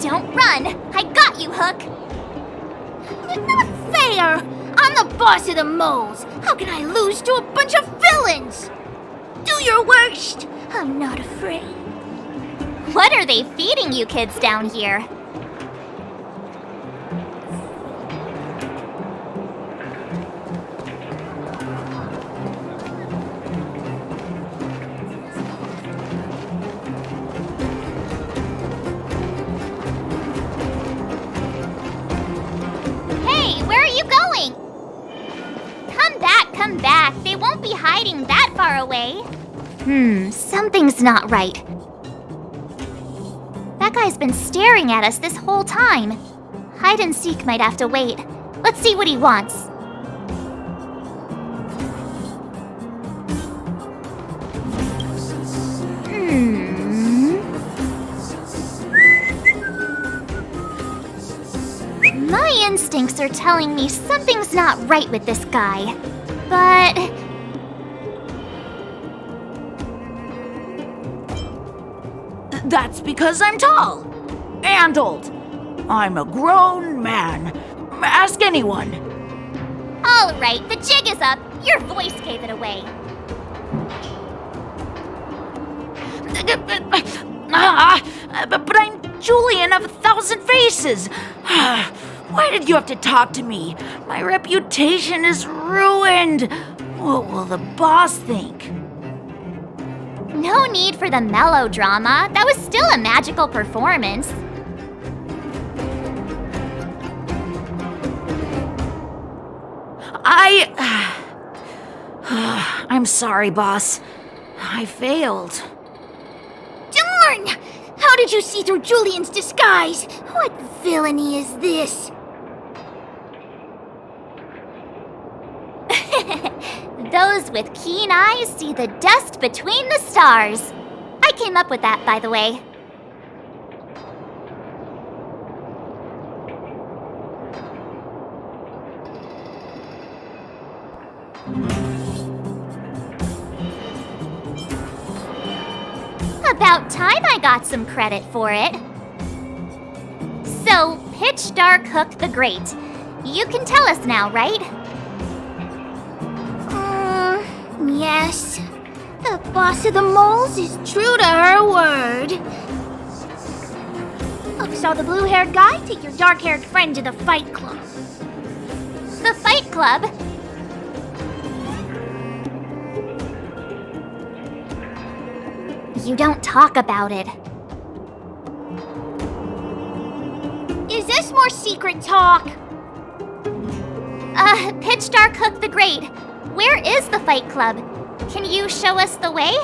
Speaker 8: Don't run! I got you, Hook!
Speaker 16: Not fair! I'm the boss of the moles! How can I lose to a bunch of villains? Do your worst! I'm not afraid.
Speaker 8: What are they feeding you kids down here? Come back. They won't be hiding that far away. Something's not right. That guy's been staring at us this whole time. Hide and seek might have to wait. Let's see what he wants. My instincts are telling me something's not right with this guy. But...
Speaker 16: That's because I'm tall. And old. I'm a grown man. Ask anyone.
Speaker 8: All right, the jig is up. Your voice gave it away.
Speaker 16: But I'm Julian of 1,000 Faces. Why did you have to talk to me? My reputation is ruined. What will the boss think?
Speaker 8: No need for the melodrama. That was still a magical performance.
Speaker 16: I'm sorry, boss. I failed.
Speaker 8: Darn! How did you see through Julian's disguise? What villainy is this? Those with keen eyes see the dust between the stars. I came up with that, by the way. About time I got some credit for it. So, Pitch Dark Hook the Great. You can tell us now, right?
Speaker 16: Yes. The boss of the moles is true to her word.
Speaker 8: Hook saw the blue-haired guy take your dark-haired friend to the Fight Club. The Fight Club? You don't talk about it.
Speaker 16: Is this more secret talk?
Speaker 8: Pitch Dark Hook the Great. Where is the Fight Club? Can you show us the way?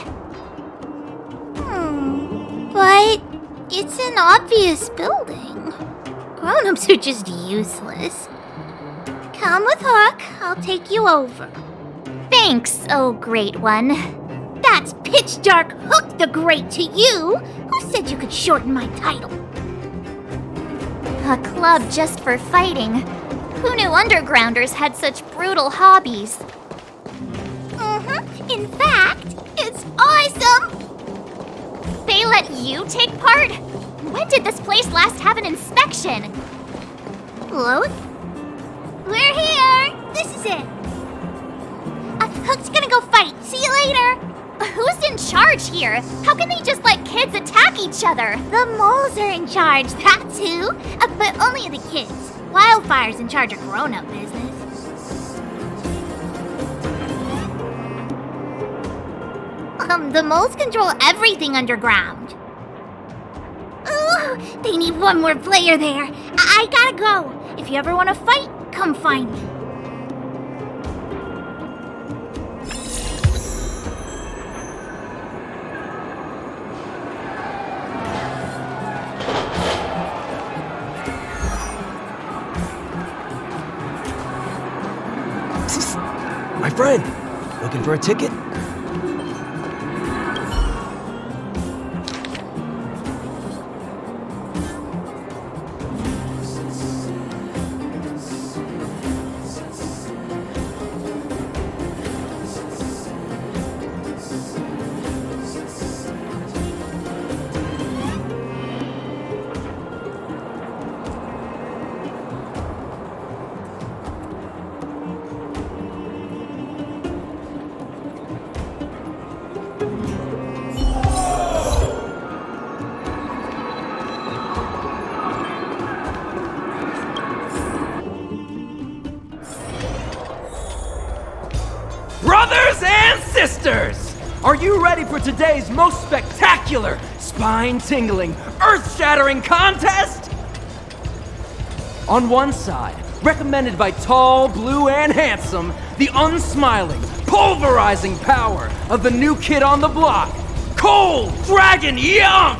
Speaker 3: But it's an obvious building. Grown-ups are just useless. Come with Hook, I'll take you over.
Speaker 8: Thanks, oh great one.
Speaker 3: That's pitch dark Hook the Great to you. Who said you could shorten my title?
Speaker 8: A club just for fighting. Who knew undergrounders had such brutal hobbies?
Speaker 3: In fact, it's awesome!
Speaker 8: They let you take part? When did this place last have an inspection?
Speaker 3: Hello? We're here! This is it! Hook's gonna go fight. See you later!
Speaker 8: Who's in charge here? How can they just let kids attack each other?
Speaker 3: The moles are in charge, that's who! But only the kids. Wildfire's in charge of grown-up business. The moles control everything underground. Ooh, they need one more player there. I gotta go. If you ever want to fight, come find me.
Speaker 5: My friend, looking for a ticket?
Speaker 17: Brothers and sisters! Are you ready for today's most spectacular, spine-tingling, earth-shattering contest? On one side, recommended by tall, blue, and handsome, the unsmiling, pulverizing power of the new kid on the block, Cold Dragon Young!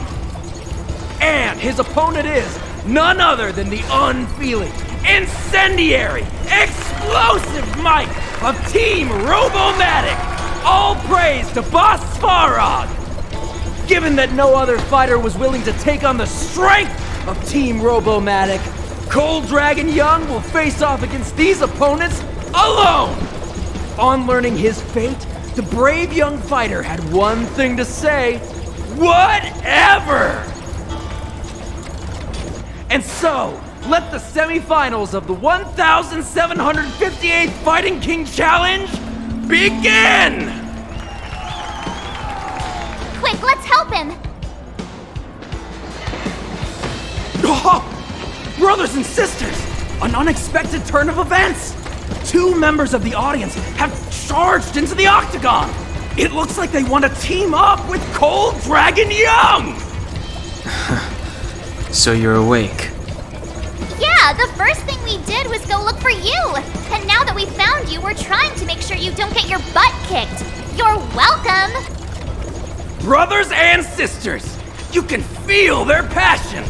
Speaker 17: And his opponent is none other than the unfeeling, incendiary, explosive might of Team Robomatic! All praise to Boss Farog! Given that no other fighter was willing to take on the strength of Team Robomatic, Cold Dragon Young will face off against these opponents alone! On learning his fate, the brave young fighter had one thing to say: whatever! And so, let the semifinals of the 1,758th Fighting King Challenge begin!
Speaker 8: Quick, let's help him!
Speaker 17: Oh, brothers and sisters, an unexpected turn of events! Two members of the audience have charged into the octagon! It looks like they want to team up with Cold Dragon Young!
Speaker 1: So you're awake.
Speaker 8: Yeah, the first thing we did was go look for you! And now that we found you, we're trying to make sure you don't get your butt kicked! You're welcome!
Speaker 17: Brothers and sisters, you can feel their passion!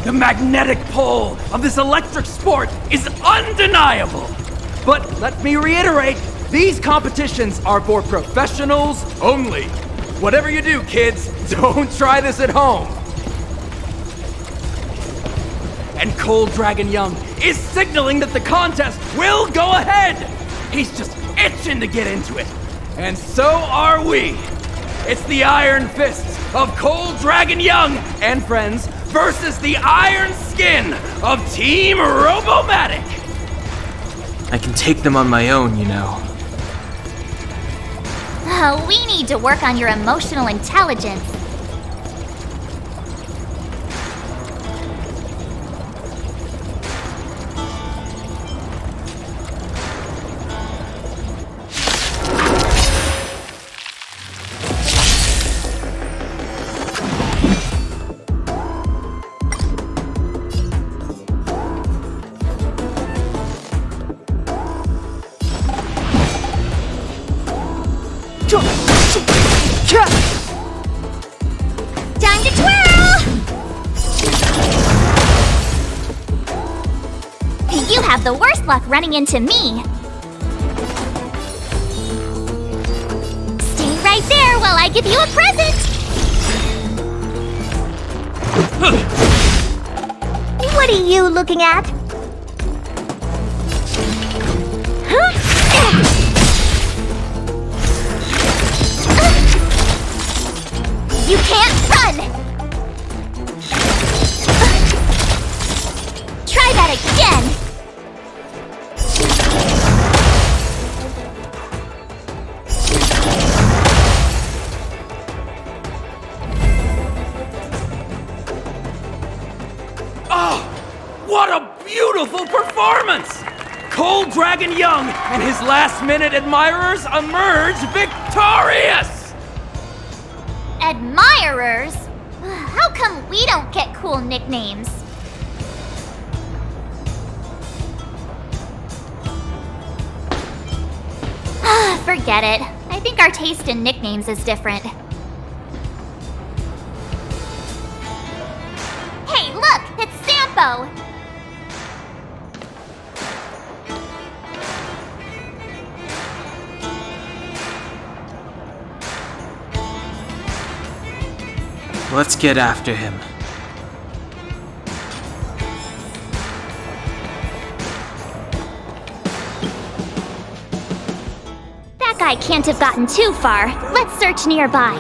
Speaker 17: The magnetic pull of this electric sport is undeniable! But let me reiterate, these competitions are for professionals only. Whatever you do, kids, don't try this at home. And Cold Dragon Young is signaling that the contest will go ahead! He's just itching to get into it. And so are we! It's the Iron Fists of Cold Dragon Young and friends versus the Iron Skin of Team Robomatic!
Speaker 1: I can take them on my own, you know.
Speaker 8: Oh, we need to work on your emotional intelligence. Time to twirl! You have the worst luck running into me. Stay right there while I give you a present!
Speaker 3: What are you looking at?
Speaker 8: You can't run! Try that again!
Speaker 17: Oh, what a beautiful performance! Cold Dragon Young and his last-minute admirers emerge victorious!
Speaker 8: Admirers? How come we don't get cool nicknames? Forget it. I think our taste in nicknames is different. Hey, look! It's Sampo!
Speaker 1: Let's get after him.
Speaker 8: That guy can't have gotten too far. Let's search nearby.